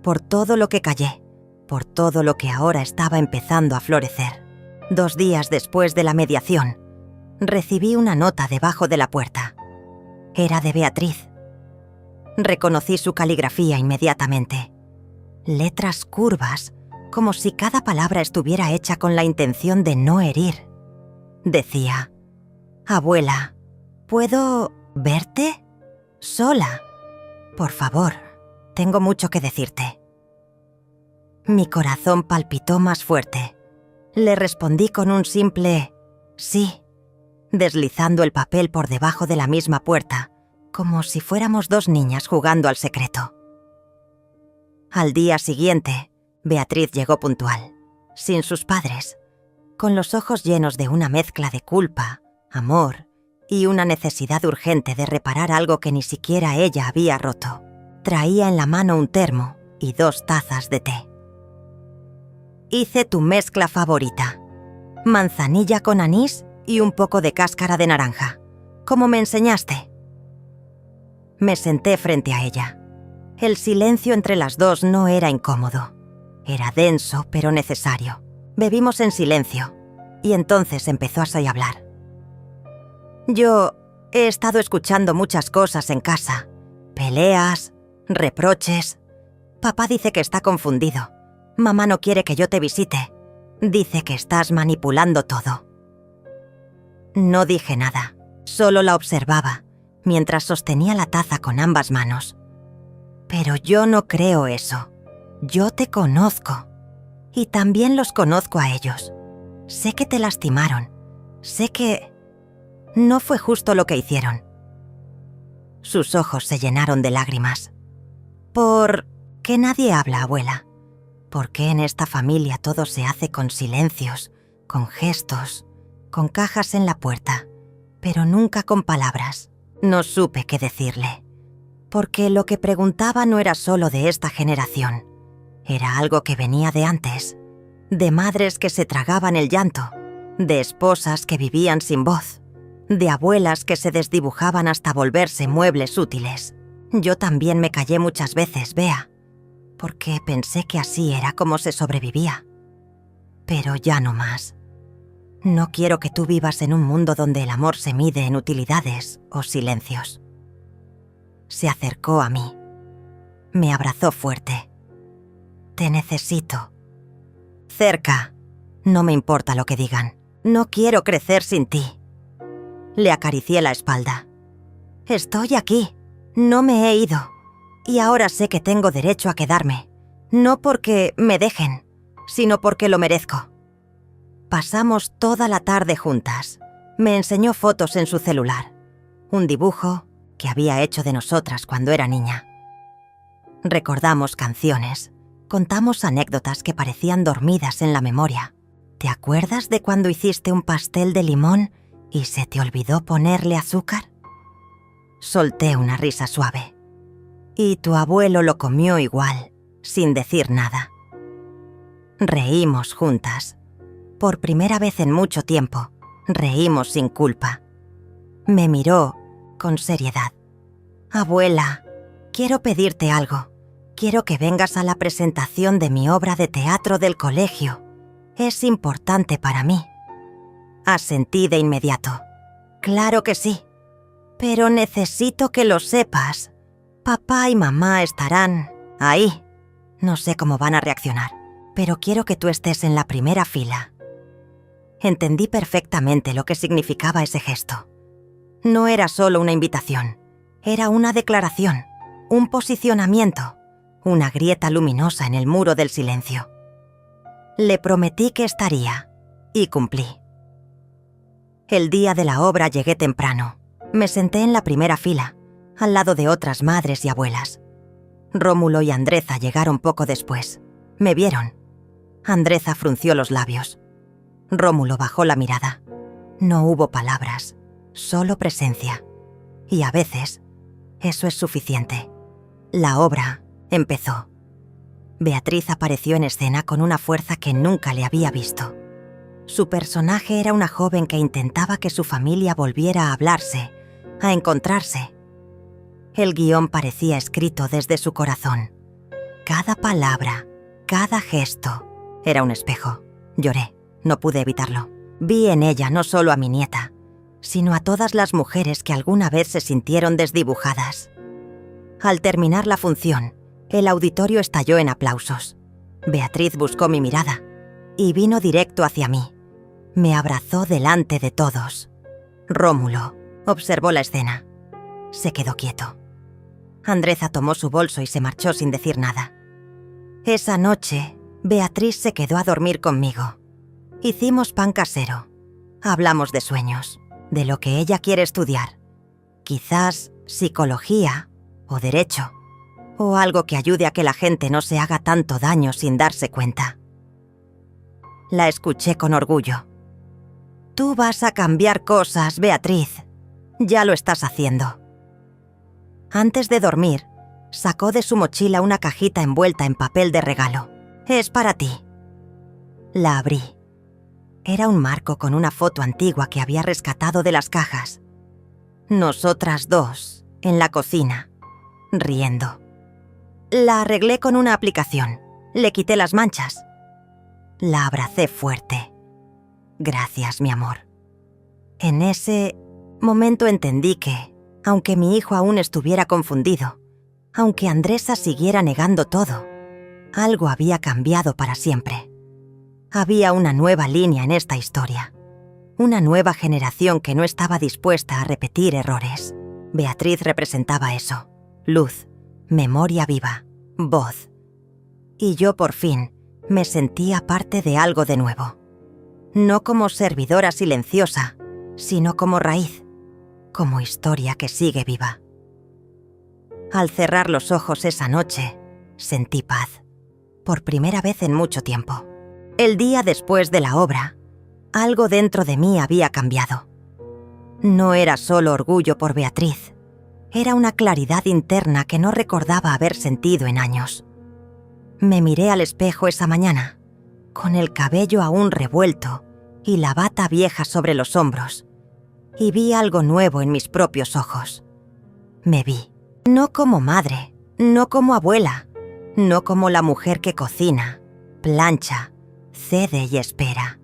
por todo lo que callé, por todo lo que ahora estaba empezando a florecer. 2 días después de la mediación, recibí una nota debajo de la puerta. Era de Beatriz. Reconocí su caligrafía inmediatamente. Letras curvas, como si cada palabra estuviera hecha con la intención de no herir. Decía: Abuela, ¿puedo verte? Sola. Por favor, tengo mucho que decirte. Mi corazón palpitó más fuerte. Le respondí con un simple sí, deslizando el papel por debajo de la misma puerta, como si fuéramos 2 niñas jugando al secreto. Al día siguiente, Beatriz llegó puntual, sin sus padres, con los ojos llenos de una mezcla de culpa, amor y una necesidad urgente de reparar algo que ni siquiera ella había roto. Traía en la mano un termo y 2 tazas de té. Hice tu mezcla favorita: manzanilla con anís y un poco de cáscara de naranja, como me enseñaste. Me senté frente a ella. El silencio entre las 2 no era incómodo. Era denso, pero necesario. Bebimos en silencio, y entonces empezó a hablar. Yo he estado escuchando muchas cosas en casa. Peleas, reproches. Papá dice que está confundido. Mamá no quiere que yo te visite. Dice que estás manipulando todo. No dije nada, solo la observaba, mientras sostenía la taza con ambas manos. Pero yo no creo eso. Yo te conozco. Y también los conozco a ellos. Sé que te lastimaron. Sé que no fue justo lo que hicieron. Sus ojos se llenaron de lágrimas. ¿Por qué nadie habla, abuela? ¿Por qué en esta familia todo se hace con silencios, con gestos, con cajas en la puerta, pero nunca con palabras? No supe qué decirle, porque lo que preguntaba no era solo de esta generación. Era algo que venía de antes, de madres que se tragaban el llanto, de esposas que vivían sin voz, de abuelas que se desdibujaban hasta volverse muebles útiles. Yo también me callé muchas veces, Bea, porque pensé que así era como se sobrevivía. Pero ya no más. No quiero que tú vivas en un mundo donde el amor se mide en utilidades o silencios. Se acercó a mí. Me abrazó fuerte. Te necesito. Cerca. No me importa lo que digan. No quiero crecer sin ti. Le acaricié la espalda. Estoy aquí. No me he ido. Y ahora sé que tengo derecho a quedarme. No porque me dejen, sino porque lo merezco. Pasamos toda la tarde juntas. Me enseñó fotos en su celular. Un dibujo que había hecho de nosotras cuando era niña. Recordamos canciones. Contamos anécdotas que parecían dormidas en la memoria. ¿Te acuerdas de cuando hiciste un pastel de limón y se te olvidó ponerle azúcar? Solté una risa suave. Y tu abuelo lo comió igual, sin decir nada. Reímos juntas. Por primera vez en mucho tiempo, reímos sin culpa. Me miró con seriedad. Abuela, quiero pedirte algo. Quiero que vengas a la presentación de mi obra de teatro del colegio. Es importante para mí. Asentí de inmediato. Claro que sí. Pero necesito que lo sepas. Papá y mamá estarán ahí. No sé cómo van a reaccionar, pero quiero que tú estés en la primera fila. Entendí perfectamente lo que significaba ese gesto. No era solo una invitación, era una declaración, un posicionamiento, una grieta luminosa en el muro del silencio. Le prometí que estaría, y cumplí. El día de la obra llegué temprano. Me senté en la primera fila, al lado de otras madres y abuelas. Rómulo y Andreza llegaron poco después. Me vieron. Andreza frunció los labios. Rómulo bajó la mirada. No hubo palabras, solo presencia. Y a veces, eso es suficiente. La obra empezó. Beatriz apareció en escena con una fuerza que nunca le había visto. Su personaje era una joven que intentaba que su familia volviera a hablarse, a encontrarse. El guión parecía escrito desde su corazón. Cada palabra, cada gesto, era un espejo. Lloré, no pude evitarlo. Vi en ella no solo a mi nieta, sino a todas las mujeres que alguna vez se sintieron desdibujadas. Al terminar la función, el auditorio estalló en aplausos. Beatriz buscó mi mirada y vino directo hacia mí. Me abrazó delante de todos. Rómulo observó la escena. Se quedó quieto. Andreza tomó su bolso y se marchó sin decir nada. Esa noche, Beatriz se quedó a dormir conmigo. Hicimos pan casero. Hablamos de sueños, de lo que ella quiere estudiar. Quizás psicología o derecho, o algo que ayude a que la gente no se haga tanto daño sin darse cuenta. La escuché con orgullo. Tú vas a cambiar cosas, Beatriz. Ya lo estás haciendo. Antes de dormir, sacó de su mochila una cajita envuelta en papel de regalo. Es para ti. La abrí. Era un marco con una foto antigua que había rescatado de las cajas. Nosotras dos, en la cocina, riendo. La arreglé con una aplicación. Le quité las manchas. La abracé fuerte. Gracias, mi amor. En ese momento entendí que, aunque mi hijo aún estuviera confundido, aunque Andresa siguiera negando todo, algo había cambiado para siempre. Había una nueva línea en esta historia. Una nueva generación que no estaba dispuesta a repetir errores. Beatriz representaba eso. Luz, memoria viva, voz. Y yo por fin me sentía parte de algo de nuevo. No como servidora silenciosa, sino como raíz, como historia que sigue viva. Al cerrar los ojos esa noche, sentí paz, por primera vez en mucho tiempo. El día después de la obra, algo dentro de mí había cambiado. No era solo orgullo por Beatriz, era una claridad interna que no recordaba haber sentido en años. Me miré al espejo esa mañana, con el cabello aún revuelto y la bata vieja sobre los hombros, y vi algo nuevo en mis propios ojos. Me vi, no como madre, no como abuela, no como la mujer que cocina, plancha, cede y espera.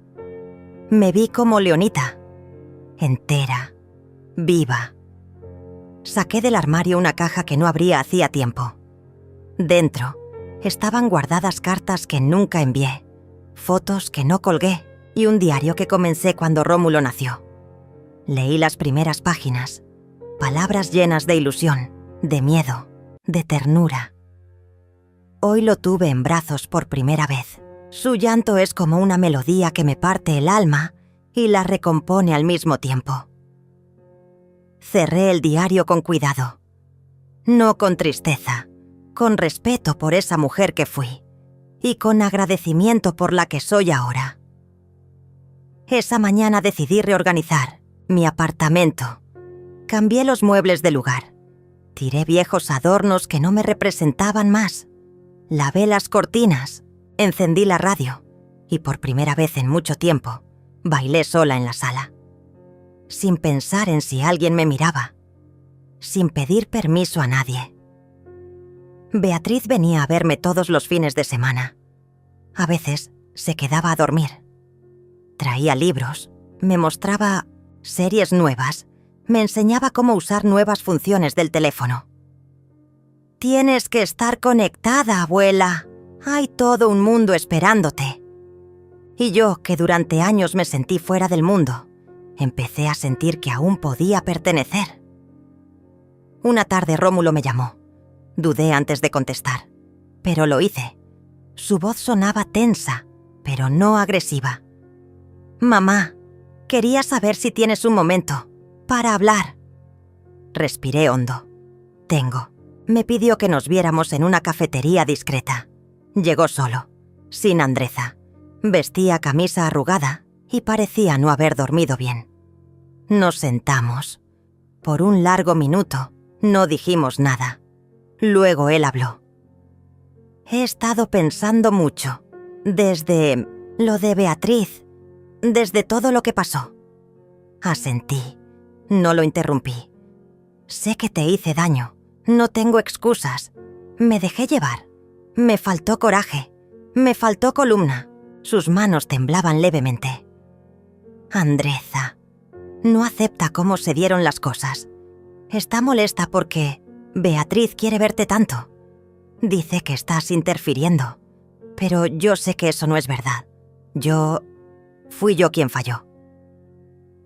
Me vi como Leonita, entera, viva. Saqué del armario una caja que no abría hacía tiempo. Dentro estaban guardadas cartas que nunca envié, fotos que no colgué y un diario que comencé cuando Rómulo nació. Leí las primeras páginas, palabras llenas de ilusión, de miedo, de ternura. Hoy lo tuve en brazos por primera vez. Su llanto es como una melodía que me parte el alma y la recompone al mismo tiempo. Cerré el diario con cuidado, no con tristeza, con respeto por esa mujer que fui y con agradecimiento por la que soy ahora. Esa mañana decidí reorganizar mi apartamento. Cambié los muebles de lugar. Tiré viejos adornos que no me representaban más. Lavé las cortinas, encendí la radio y por primera vez en mucho tiempo bailé sola en la sala. Sin pensar en si alguien me miraba, sin pedir permiso a nadie. Beatriz venía a verme todos los fines de semana. A veces se quedaba a dormir. Traía libros, Me mostraba series nuevas. Me enseñaba cómo usar nuevas funciones del teléfono. «Tienes que estar conectada, abuela. Hay todo un mundo esperándote». Y yo, que durante años me sentí fuera del mundo, empecé a sentir que aún podía pertenecer. Una tarde Rómulo me llamó. Dudé antes de contestar, pero lo hice. Su voz sonaba tensa, pero no agresiva. «Mamá, quería saber si tienes un momento para hablar». Respiré hondo. «Tengo». Me pidió que nos viéramos en una cafetería discreta. Llegó solo, sin Andreza. Vestía camisa arrugada y parecía no haber dormido bien. Nos sentamos. Por un largo minuto no dijimos nada. Luego él habló. «He estado pensando mucho, desde lo de Beatriz, desde todo lo que pasó». Asentí. No lo interrumpí. «Sé que te hice daño. No tengo excusas. Me dejé llevar. Me faltó coraje. Me faltó columna». Sus manos temblaban levemente. «Andreza no acepta cómo se dieron las cosas. Está molesta porque Beatriz quiere verte tanto. Dice que estás interfiriendo. Pero yo sé que eso no es verdad. Fui yo quien falló».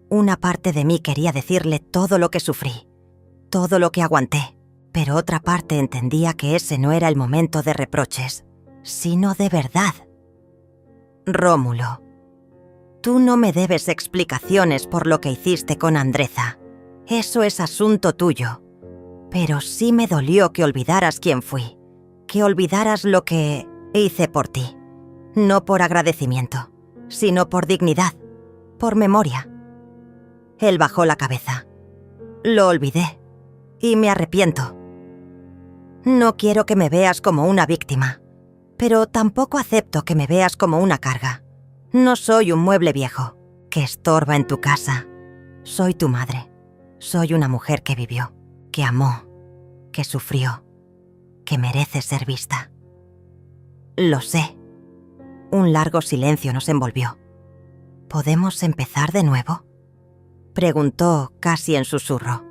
Una parte de mí quería decirle todo lo que sufrí, todo lo que aguanté, pero otra parte entendía que ese no era el momento de reproches, sino de verdad. «Rómulo, tú no me debes explicaciones por lo que hiciste con Andreza. Eso es asunto tuyo. Pero sí me dolió que olvidaras quién fui, que olvidaras lo que hice por ti. No por agradecimiento, sino por dignidad, por memoria». Él bajó la cabeza. «Lo olvidé. Y me arrepiento. No quiero que me veas como una víctima, pero tampoco acepto que me veas como una carga. No soy un mueble viejo que estorba en tu casa. Soy tu madre. Soy una mujer que vivió, que amó, que sufrió, que merece ser vista». «Lo sé». Un largo silencio nos envolvió. «¿Podemos empezar de nuevo?», preguntó casi en susurro.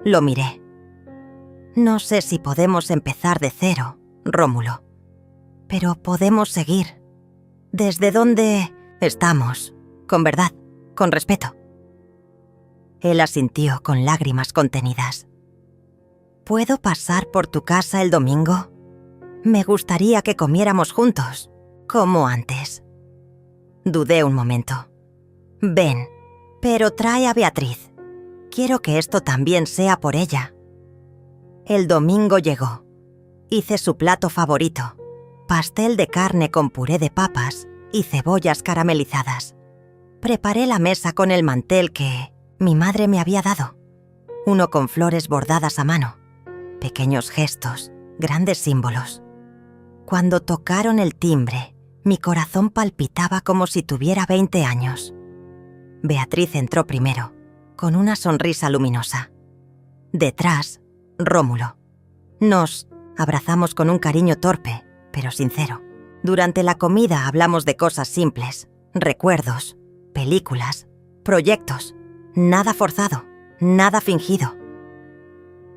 Lo miré. «No sé si podemos empezar de cero, Rómulo, pero podemos seguir. ¿Desde dónde estamos? Con verdad, con respeto». Él asintió con lágrimas contenidas. «¿Puedo pasar por tu casa el domingo? Me gustaría que comiéramos juntos, como antes». Dudé un momento. «Ven, pero trae a Beatriz. Quiero que esto también sea por ella». El domingo llegó. Hice su plato favorito, pastel de carne con puré de papas y cebollas caramelizadas. Preparé la mesa con el mantel que mi madre me había dado, uno con flores bordadas a mano, pequeños gestos, grandes símbolos. Cuando tocaron el timbre, mi corazón palpitaba como si tuviera 20 años. Beatriz entró primero, con una sonrisa luminosa. Detrás, Rómulo. Nos abrazamos con un cariño torpe, pero sincero. Durante la comida hablamos de cosas simples, recuerdos, películas, proyectos. Nada forzado, nada fingido.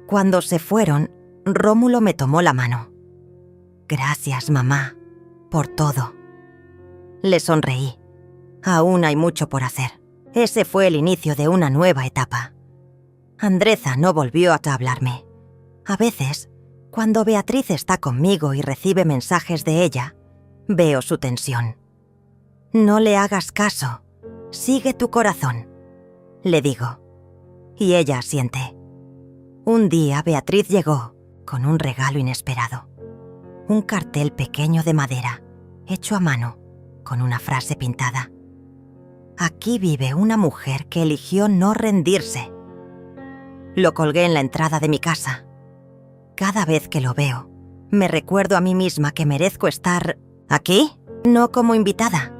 Cuando se fueron, Rómulo me tomó la mano. «Gracias, mamá, por todo». Le sonreí. Aún hay mucho por hacer. Ese fue el inicio de una nueva etapa. Andreza no volvió a hablarme. A veces, cuando Beatriz está conmigo y recibe mensajes de ella, veo su tensión. «No le hagas caso. Sigue tu corazón», le digo. Y ella asiente. Un día Beatriz llegó con un regalo inesperado. Un cartel pequeño de madera, hecho a mano, con una frase pintada. «Aquí vive una mujer que eligió no rendirse». Lo colgué en la entrada de mi casa. Cada vez que lo veo, me recuerdo a mí misma que merezco estar aquí, no como invitada,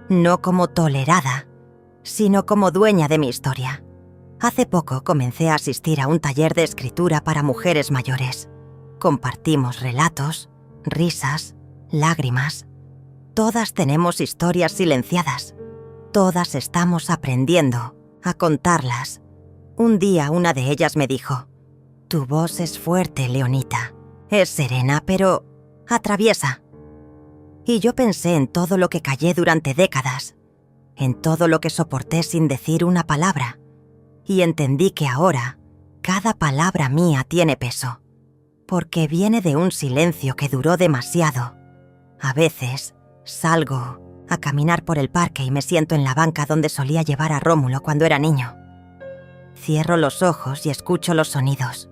no como tolerada, sino como dueña de mi historia. Hace poco comencé a asistir a un taller de escritura para mujeres mayores. Compartimos relatos, risas, lágrimas. Todas tenemos historias silenciadas. Todas estamos aprendiendo a contarlas. Un día una de ellas me dijo: «Tu voz es fuerte, Leonita. Es serena, pero atraviesa». Y yo pensé en todo lo que callé durante décadas, en todo lo que soporté sin decir una palabra, y entendí que ahora cada palabra mía tiene peso, porque viene de un silencio que duró demasiado. A veces salgo a caminar por el parque y me siento en la banca donde solía llevar a Rómulo cuando era niño. Cierro los ojos y escucho los sonidos: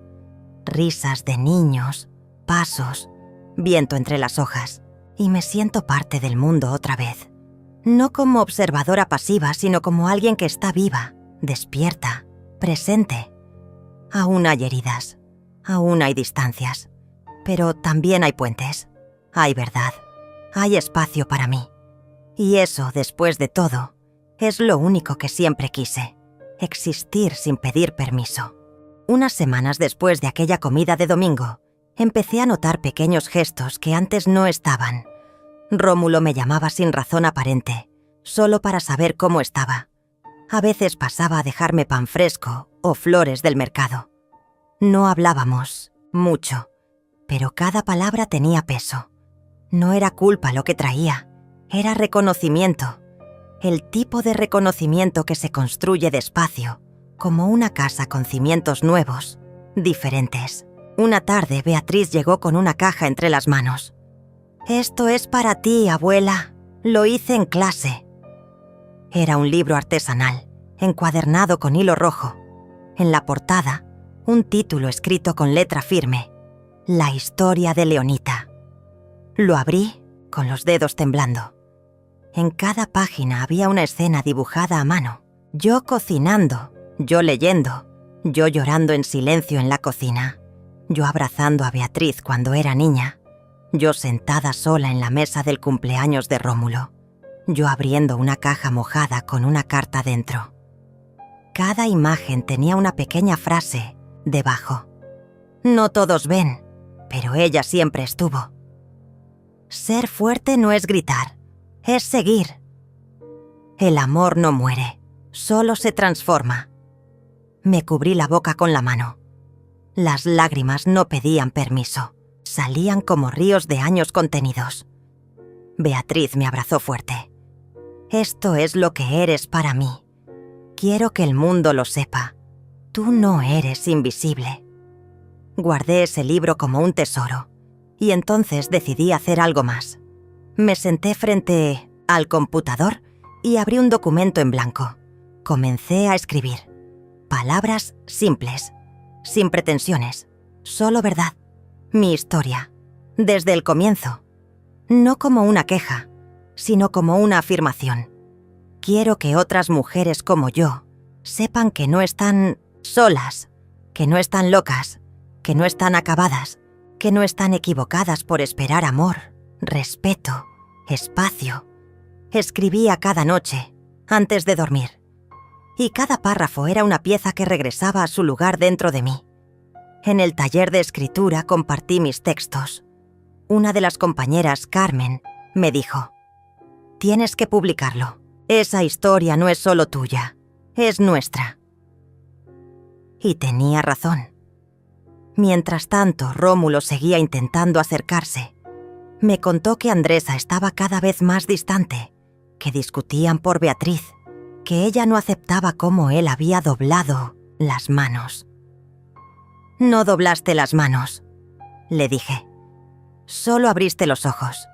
risas de niños, pasos, viento entre las hojas, y me siento parte del mundo otra vez. No como observadora pasiva, sino como alguien que está viva, despierta, presente. Aún hay heridas, aún hay distancias, pero también hay puentes, hay verdad, hay espacio para mí. Y eso, después de todo, es lo único que siempre quise: existir sin pedir permiso. Unas semanas después de aquella comida de domingo, empecé a notar pequeños gestos que antes no estaban. Rómulo me llamaba sin razón aparente, solo para saber cómo estaba. A veces pasaba a dejarme pan fresco o flores del mercado. No hablábamos mucho, pero cada palabra tenía peso. No era culpa lo que traía, era reconocimiento. El tipo de reconocimiento que se construye despacio, como una casa con cimientos nuevos, diferentes. Una tarde, Beatriz llegó con una caja entre las manos. «Esto es para ti, abuela. Lo hice en clase». Era un libro artesanal, encuadernado con hilo rojo. En la portada, un título escrito con letra firme: «La historia de Leonita». Lo abrí con los dedos temblando. En cada página había una escena dibujada a mano. Yo cocinando, yo leyendo, yo llorando en silencio en la cocina, yo abrazando a Beatriz cuando era niña, yo sentada sola en la mesa del cumpleaños de Rómulo, yo abriendo una caja mojada con una carta dentro. Cada imagen tenía una pequeña frase debajo. No todos ven, pero ella siempre estuvo. Ser fuerte no es gritar, es seguir. El amor no muere, solo se transforma. Me cubrí la boca con la mano. Las lágrimas no pedían permiso, salían como ríos de años contenidos. Beatriz me abrazó fuerte. Esto es lo que eres para mí. Quiero que el mundo lo sepa. Tú no eres invisible. Guardé ese libro como un tesoro, y entonces decidí hacer algo más. Me senté frente al computador y abrí un documento en blanco. Comencé a escribir. Palabras simples, sin pretensiones, solo verdad. Mi historia, desde el comienzo. No como una queja, sino como una afirmación. Quiero que otras mujeres como yo sepan que no están solas, que no están locas, que no están acabadas, que no están equivocadas por esperar amor, respeto, espacio. Escribía cada noche, antes de dormir. Y cada párrafo era una pieza que regresaba a su lugar dentro de mí. En el taller de escritura compartí mis textos. Una de las compañeras, Carmen, me dijo: «Tienes que publicarlo. Esa historia no es solo tuya, es nuestra». Y tenía razón. Mientras tanto, Rómulo seguía intentando acercarse. Me contó que Andresa estaba cada vez más distante, que discutían por Beatriz, que ella no aceptaba cómo él había doblado las manos. «No doblaste las manos», le dije. «Solo abriste los ojos».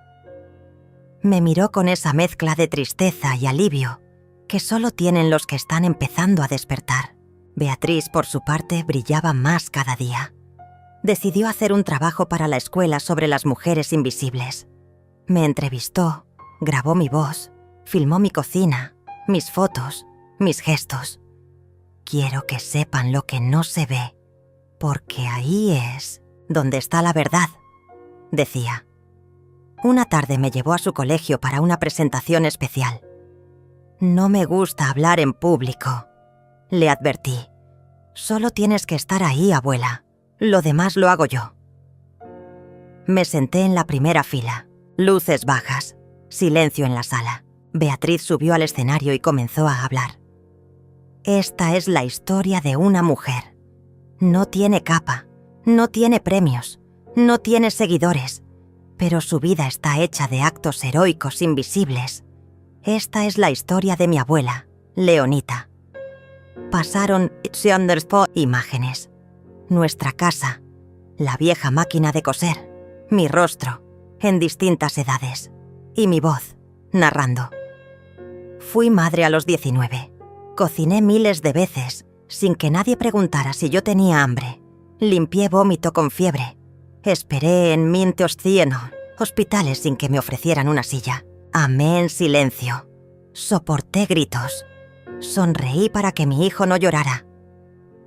Me miró con esa mezcla de tristeza y alivio que solo tienen los que están empezando a despertar. Beatriz, por su parte, brillaba más cada día. Decidió hacer un trabajo para la escuela sobre las mujeres invisibles. Me entrevistó, grabó mi voz, filmó mi cocina, mis fotos, mis gestos. Quiero que sepan lo que no se ve, porque ahí es donde está la verdad, decía. Una tarde me llevó a su colegio para una presentación especial. «No me gusta hablar en público», le advertí. «Solo tienes que estar ahí, abuela. Lo demás lo hago yo». Me senté en la primera fila. Luces bajas. Silencio en la sala. Beatriz subió al escenario y comenzó a hablar. Esta es la historia de una mujer. No tiene capa, no tiene premios, no tiene seguidores, pero su vida está hecha de actos heroicos invisibles. Esta es la historia de mi abuela, Leonita. Pasaron imágenes. Nuestra casa, la vieja máquina de coser, mi rostro, en distintas edades, y mi voz, narrando. Fui madre a los 19. Cociné miles de veces, sin que nadie preguntara si yo tenía hambre. Limpié vómito con fiebre. Esperé en hospitales sin que me ofrecieran una silla. Amé en silencio. Soporté gritos. Sonreí para que mi hijo no llorara.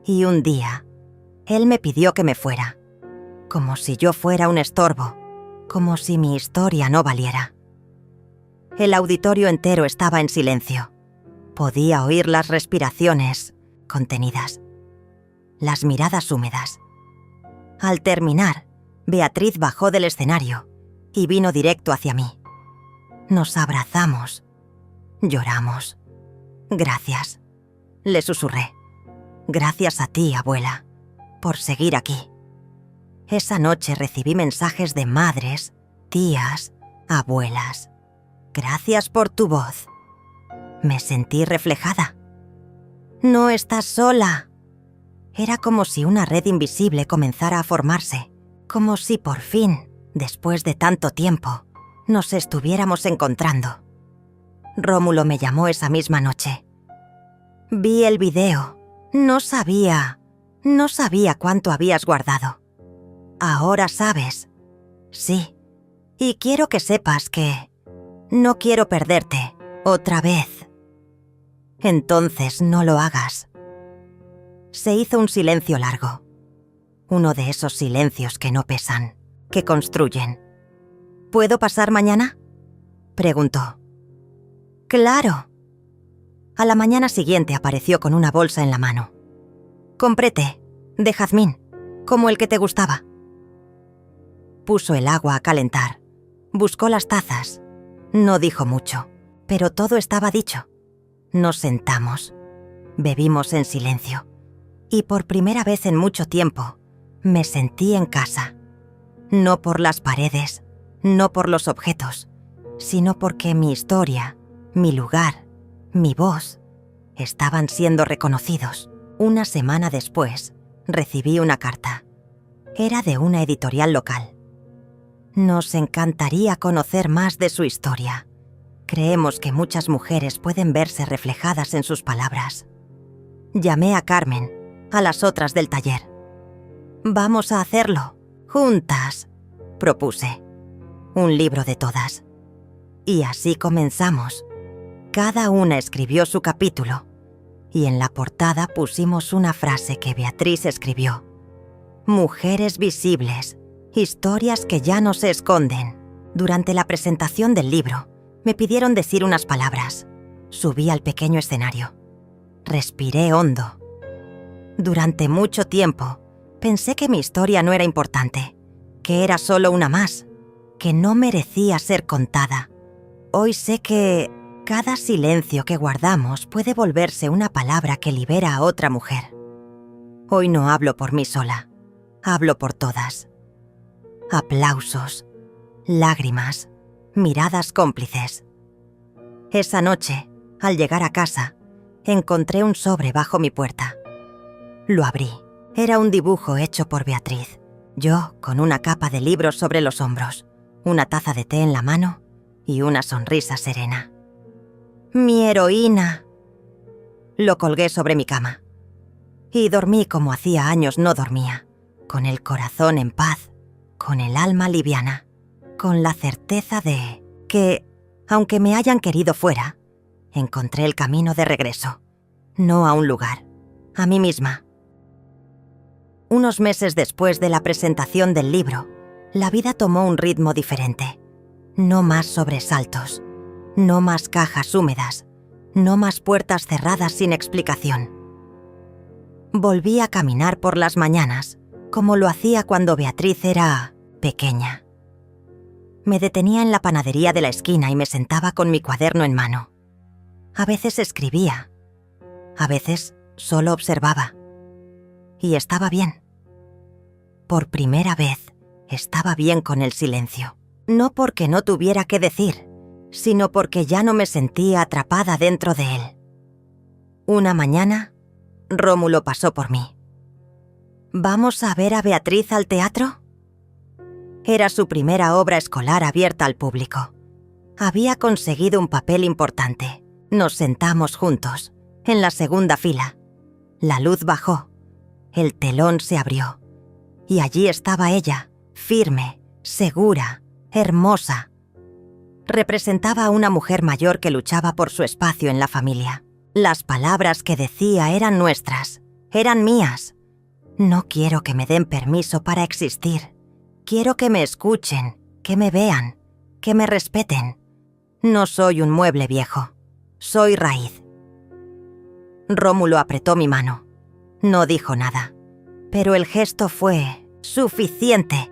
Y un día, él me pidió que me fuera. Como si yo fuera un estorbo. Como si mi historia no valiera. El auditorio entero estaba en silencio. Podía oír las respiraciones contenidas, las miradas húmedas. Al terminar, Beatriz bajó del escenario y vino directo hacia mí. Nos abrazamos, lloramos. Gracias, le susurré. Gracias a ti, abuela, por seguir aquí. Esa noche recibí mensajes de madres, tías, abuelas. Gracias por tu voz. Me sentí reflejada. No estás sola. Era como si una red invisible comenzara a formarse, como si por fin, después de tanto tiempo, nos estuviéramos encontrando. Rómulo me llamó esa misma noche. Vi el video. No sabía cuánto habías guardado. Ahora sabes. Sí. Y quiero que sepas que no quiero perderte otra vez. Entonces no lo hagas. Se hizo un silencio largo. Uno de esos silencios que no pesan, que construyen. ¿Puedo pasar mañana?, preguntó. ¡Claro! A la mañana siguiente apareció con una bolsa en la mano. Compré té, de jazmín, como el que te gustaba. Puso el agua a calentar. Buscó las tazas. No dijo mucho, pero todo estaba dicho. Nos sentamos. Bebimos en silencio. Y por primera vez en mucho tiempo, me sentí en casa. No por las paredes, no por los objetos, sino porque mi historia, mi lugar, mi voz, estaban siendo reconocidos. Una semana después, recibí una carta. Era de una editorial local. Nos encantaría conocer más de su historia. Creemos que muchas mujeres pueden verse reflejadas en sus palabras. Llamé a Carmen, a las otras del taller. Vamos a hacerlo, juntas, propuse. Un libro de todas. Y así comenzamos. Cada una escribió su capítulo. Y en la portada pusimos una frase que Beatriz escribió. Mujeres visibles, historias que ya no se esconden. Durante la presentación del libro, me pidieron decir unas palabras. Subí al pequeño escenario. Respiré hondo. Durante mucho tiempo, pensé que mi historia no era importante, que era solo una más, que no merecía ser contada. Hoy sé que cada silencio que guardamos puede volverse una palabra que libera a otra mujer. Hoy no hablo por mí sola, hablo por todas. Aplausos, lágrimas, miradas cómplices. Esa noche, al llegar a casa, encontré un sobre bajo mi puerta. Lo abrí. Era un dibujo hecho por Beatriz. Yo con una capa de libros sobre los hombros, una taza de té en la mano y una sonrisa serena. ¡Mi heroína! Lo colgué sobre mi cama. Y dormí como hacía años no dormía, con el corazón en paz, con el alma liviana, con la certeza de que, aunque me hayan querido fuera, encontré el camino de regreso, no a un lugar, a mí misma. Unos meses después de la presentación del libro, la vida tomó un ritmo diferente. No más sobresaltos, no más cajas húmedas, no más puertas cerradas sin explicación. Volví a caminar por las mañanas, como lo hacía cuando Beatriz era pequeña. Me detenía en la panadería de la esquina y me sentaba con mi cuaderno en mano. A veces escribía, a veces solo observaba. Y estaba bien. Por primera vez, estaba bien con el silencio. No porque no tuviera qué decir, sino porque ya no me sentía atrapada dentro de él. Una mañana, Rómulo pasó por mí. ¿Vamos a ver a Beatriz al teatro? Era su primera obra escolar abierta al público. Había conseguido un papel importante. Nos sentamos juntos, en la segunda fila. La luz bajó, el telón se abrió, y allí estaba ella, firme, segura, hermosa. Representaba a una mujer mayor que luchaba por su espacio en la familia. Las palabras que decía eran nuestras, eran mías. No quiero que me den permiso para existir. Quiero que me escuchen, que me vean, que me respeten. No soy un mueble viejo, soy raíz. Rómulo apretó mi mano. No dijo nada, pero el gesto fue suficiente.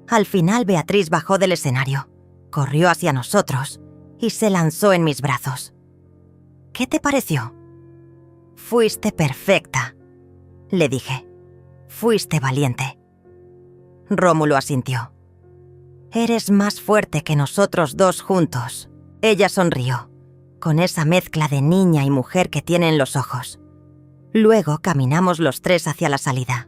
Al final Beatriz bajó del escenario, corrió hacia nosotros y se lanzó en mis brazos. ¿Qué te pareció? Fuiste perfecta, le dije. Fuiste valiente. Rómulo asintió. Eres más fuerte que nosotros dos juntos. Ella sonrió, con esa mezcla de niña y mujer que tiene en los ojos. Luego caminamos los tres hacia la salida.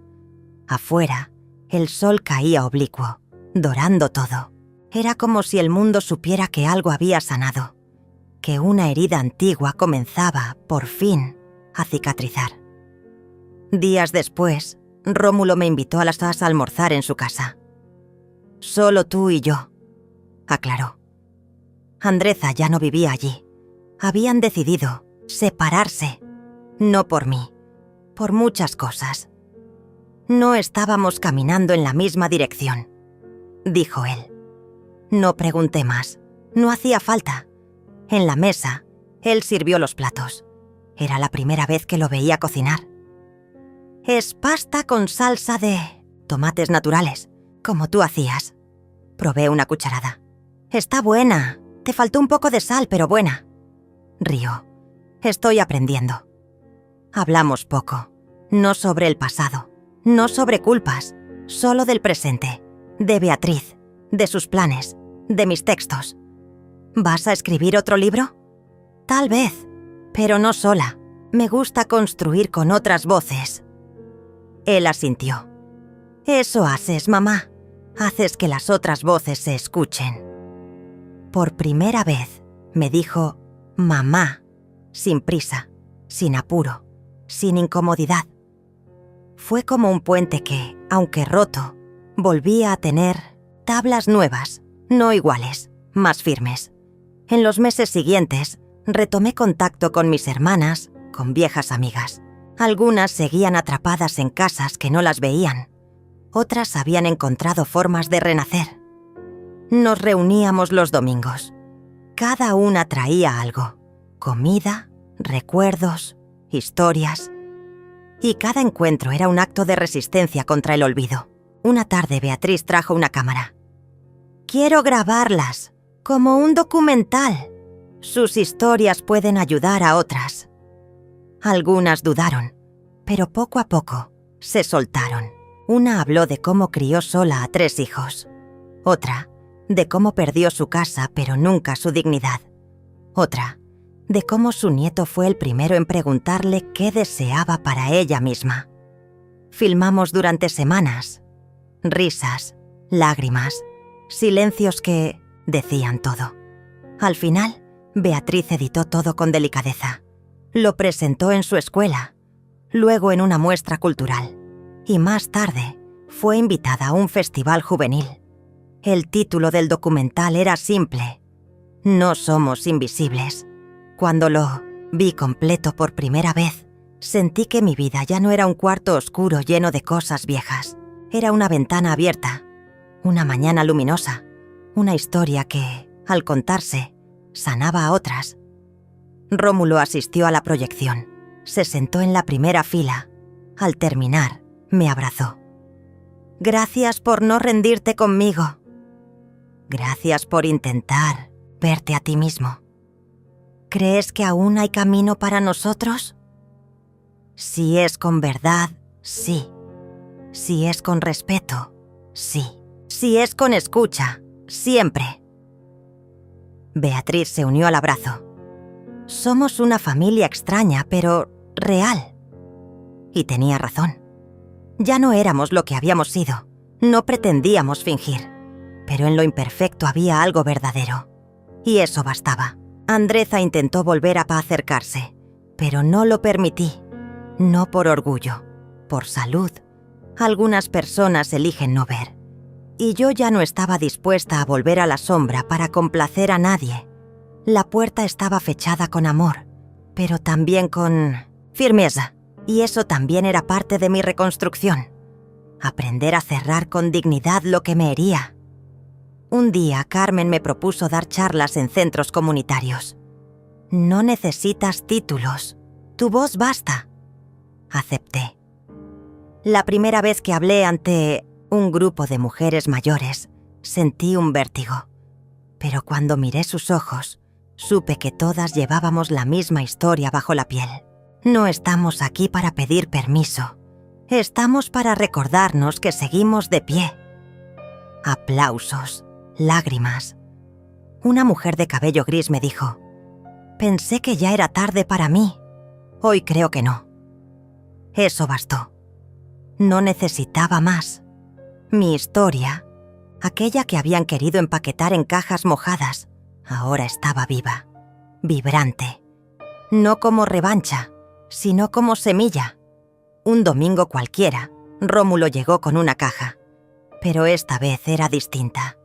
Afuera, el sol caía oblicuo, dorando todo. Era como si el mundo supiera que algo había sanado, que una herida antigua comenzaba, por fin, a cicatrizar. Días después, Rómulo me invitó a las 2 a almorzar en su casa. Solo tú y yo, aclaró. Andreza ya no vivía allí. Habían decidido separarse, no por mí, por muchas cosas. No estábamos caminando en la misma dirección, dijo él. No pregunté más, no hacía falta. En la mesa, él sirvió los platos. Era la primera vez que lo veía cocinar. Es pasta con salsa de tomates naturales, como tú hacías. Probé una cucharada. Está buena, te faltó un poco de sal, pero buena. Rió. Estoy aprendiendo. Hablamos poco, no sobre el pasado, no sobre culpas, solo del presente, de Beatriz, de sus planes, de mis textos. ¿Vas a escribir otro libro? Tal vez, pero no sola. Me gusta construir con otras voces. Él asintió. Eso haces, mamá. Haces que las otras voces se escuchen. Por primera vez me dijo mamá, sin prisa, sin apuro, sin incomodidad. Fue como un puente que, aunque roto, volvía a tener tablas nuevas, no iguales, más firmes. En los meses siguientes, retomé contacto con mis hermanas, con viejas amigas. Algunas seguían atrapadas en casas que no las veían. Otras habían encontrado formas de renacer. Nos reuníamos los domingos. Cada una traía algo. Comida, recuerdos, historias. Y cada encuentro era un acto de resistencia contra el olvido. Una tarde Beatriz trajo una cámara. Quiero grabarlas, como un documental. Sus historias pueden ayudar a otras. Algunas dudaron, pero poco a poco se soltaron. Una habló de cómo crió sola a 3 hijos. Otra, de cómo perdió su casa pero nunca su dignidad. Otra, de cómo su nieto fue el primero en preguntarle qué deseaba para ella misma. Filmamos durante semanas. Risas, lágrimas, silencios que decían todo. Al final, Beatriz editó todo con delicadeza. Lo presentó en su escuela, luego en una muestra cultural, y más tarde fue invitada a un festival juvenil. El título del documental era simple: No somos invisibles. Cuando lo vi completo por primera vez, sentí que mi vida ya no era un cuarto oscuro lleno de cosas viejas. Era una ventana abierta, una mañana luminosa, una historia que, al contarse, sanaba a otras. Rómulo asistió a la proyección. Se sentó en la primera fila. Al terminar, me abrazó. Gracias por no rendirte conmigo. Gracias por intentar verte a ti mismo. ¿Crees que aún hay camino para nosotros? Si es con verdad, sí. Si es con respeto, sí. Si es con escucha, siempre. Beatriz se unió al abrazo. Somos una familia extraña, pero real. Y tenía razón. Ya no éramos lo que habíamos sido. No pretendíamos fingir. Pero en lo imperfecto había algo verdadero. Y eso bastaba. Andreza intentó volver a acercarse, pero no lo permití. No por orgullo, por salud. Algunas personas eligen no ver. Y yo ya no estaba dispuesta a volver a la sombra para complacer a nadie. La puerta estaba fechada con amor, pero también con firmeza. Y eso también era parte de mi reconstrucción. Aprender a cerrar con dignidad lo que me hería. Un día Carmen me propuso dar charlas en centros comunitarios. No necesitas títulos, tu voz basta. Acepté. La primera vez que hablé ante un grupo de mujeres mayores, sentí un vértigo. Pero cuando miré sus ojos, supe que todas llevábamos la misma historia bajo la piel. No estamos aquí para pedir permiso. Estamos para recordarnos que seguimos de pie. Aplausos, lágrimas. Una mujer de cabello gris me dijo: «Pensé que ya era tarde para mí. Hoy creo que no». Eso bastó. No necesitaba más. Mi historia, aquella que habían querido empaquetar en cajas mojadas, ahora estaba viva, vibrante. No como revancha, sino como semilla. Un domingo cualquiera, Rómulo llegó con una caja. Pero esta vez era distinta.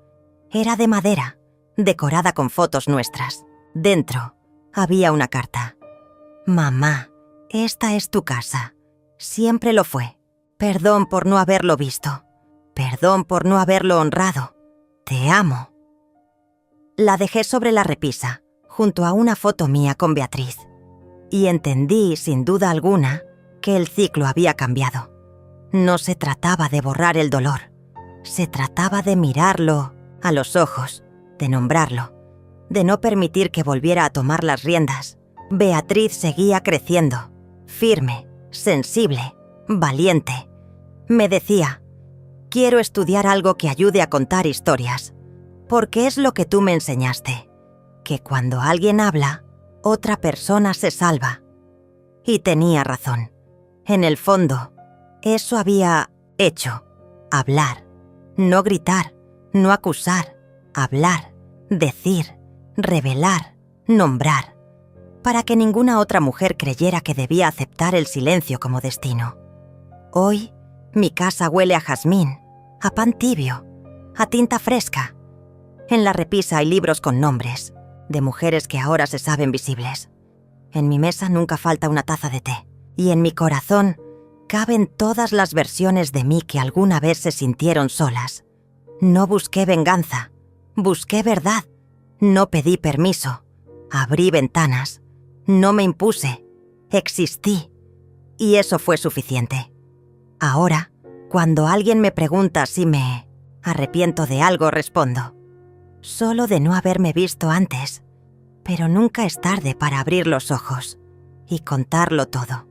Era de madera, decorada con fotos nuestras. Dentro había una carta. «Mamá, esta es tu casa. Siempre lo fue. Perdón por no haberlo visto. Perdón por no haberlo honrado. Te amo». La dejé sobre la repisa, junto a una foto mía con Beatriz. Y entendí, sin duda alguna, que el ciclo había cambiado. No se trataba de borrar el dolor. Se trataba de mirarlo a los ojos, de nombrarlo, de no permitir que volviera a tomar las riendas. Beatriz seguía creciendo, firme, sensible, valiente. Me decía: «Quiero estudiar algo que ayude a contar historias, porque es lo que tú me enseñaste, que cuando alguien habla, otra persona se salva». Y tenía razón. En el fondo, eso había hecho: hablar, no gritar, no acusar, hablar, decir, revelar, nombrar, para que ninguna otra mujer creyera que debía aceptar el silencio como destino. Hoy, mi casa huele a jazmín, a pan tibio, a tinta fresca. En la repisa hay libros con nombres, de mujeres que ahora se saben visibles. En mi mesa nunca falta una taza de té, y en mi corazón caben todas las versiones de mí que alguna vez se sintieron solas. No busqué venganza, busqué verdad. No pedí permiso, abrí ventanas, no me impuse, existí. Y eso fue suficiente. Ahora, cuando alguien me pregunta si me arrepiento de algo, respondo: solo de no haberme visto antes. Pero nunca es tarde para abrir los ojos y contarlo todo.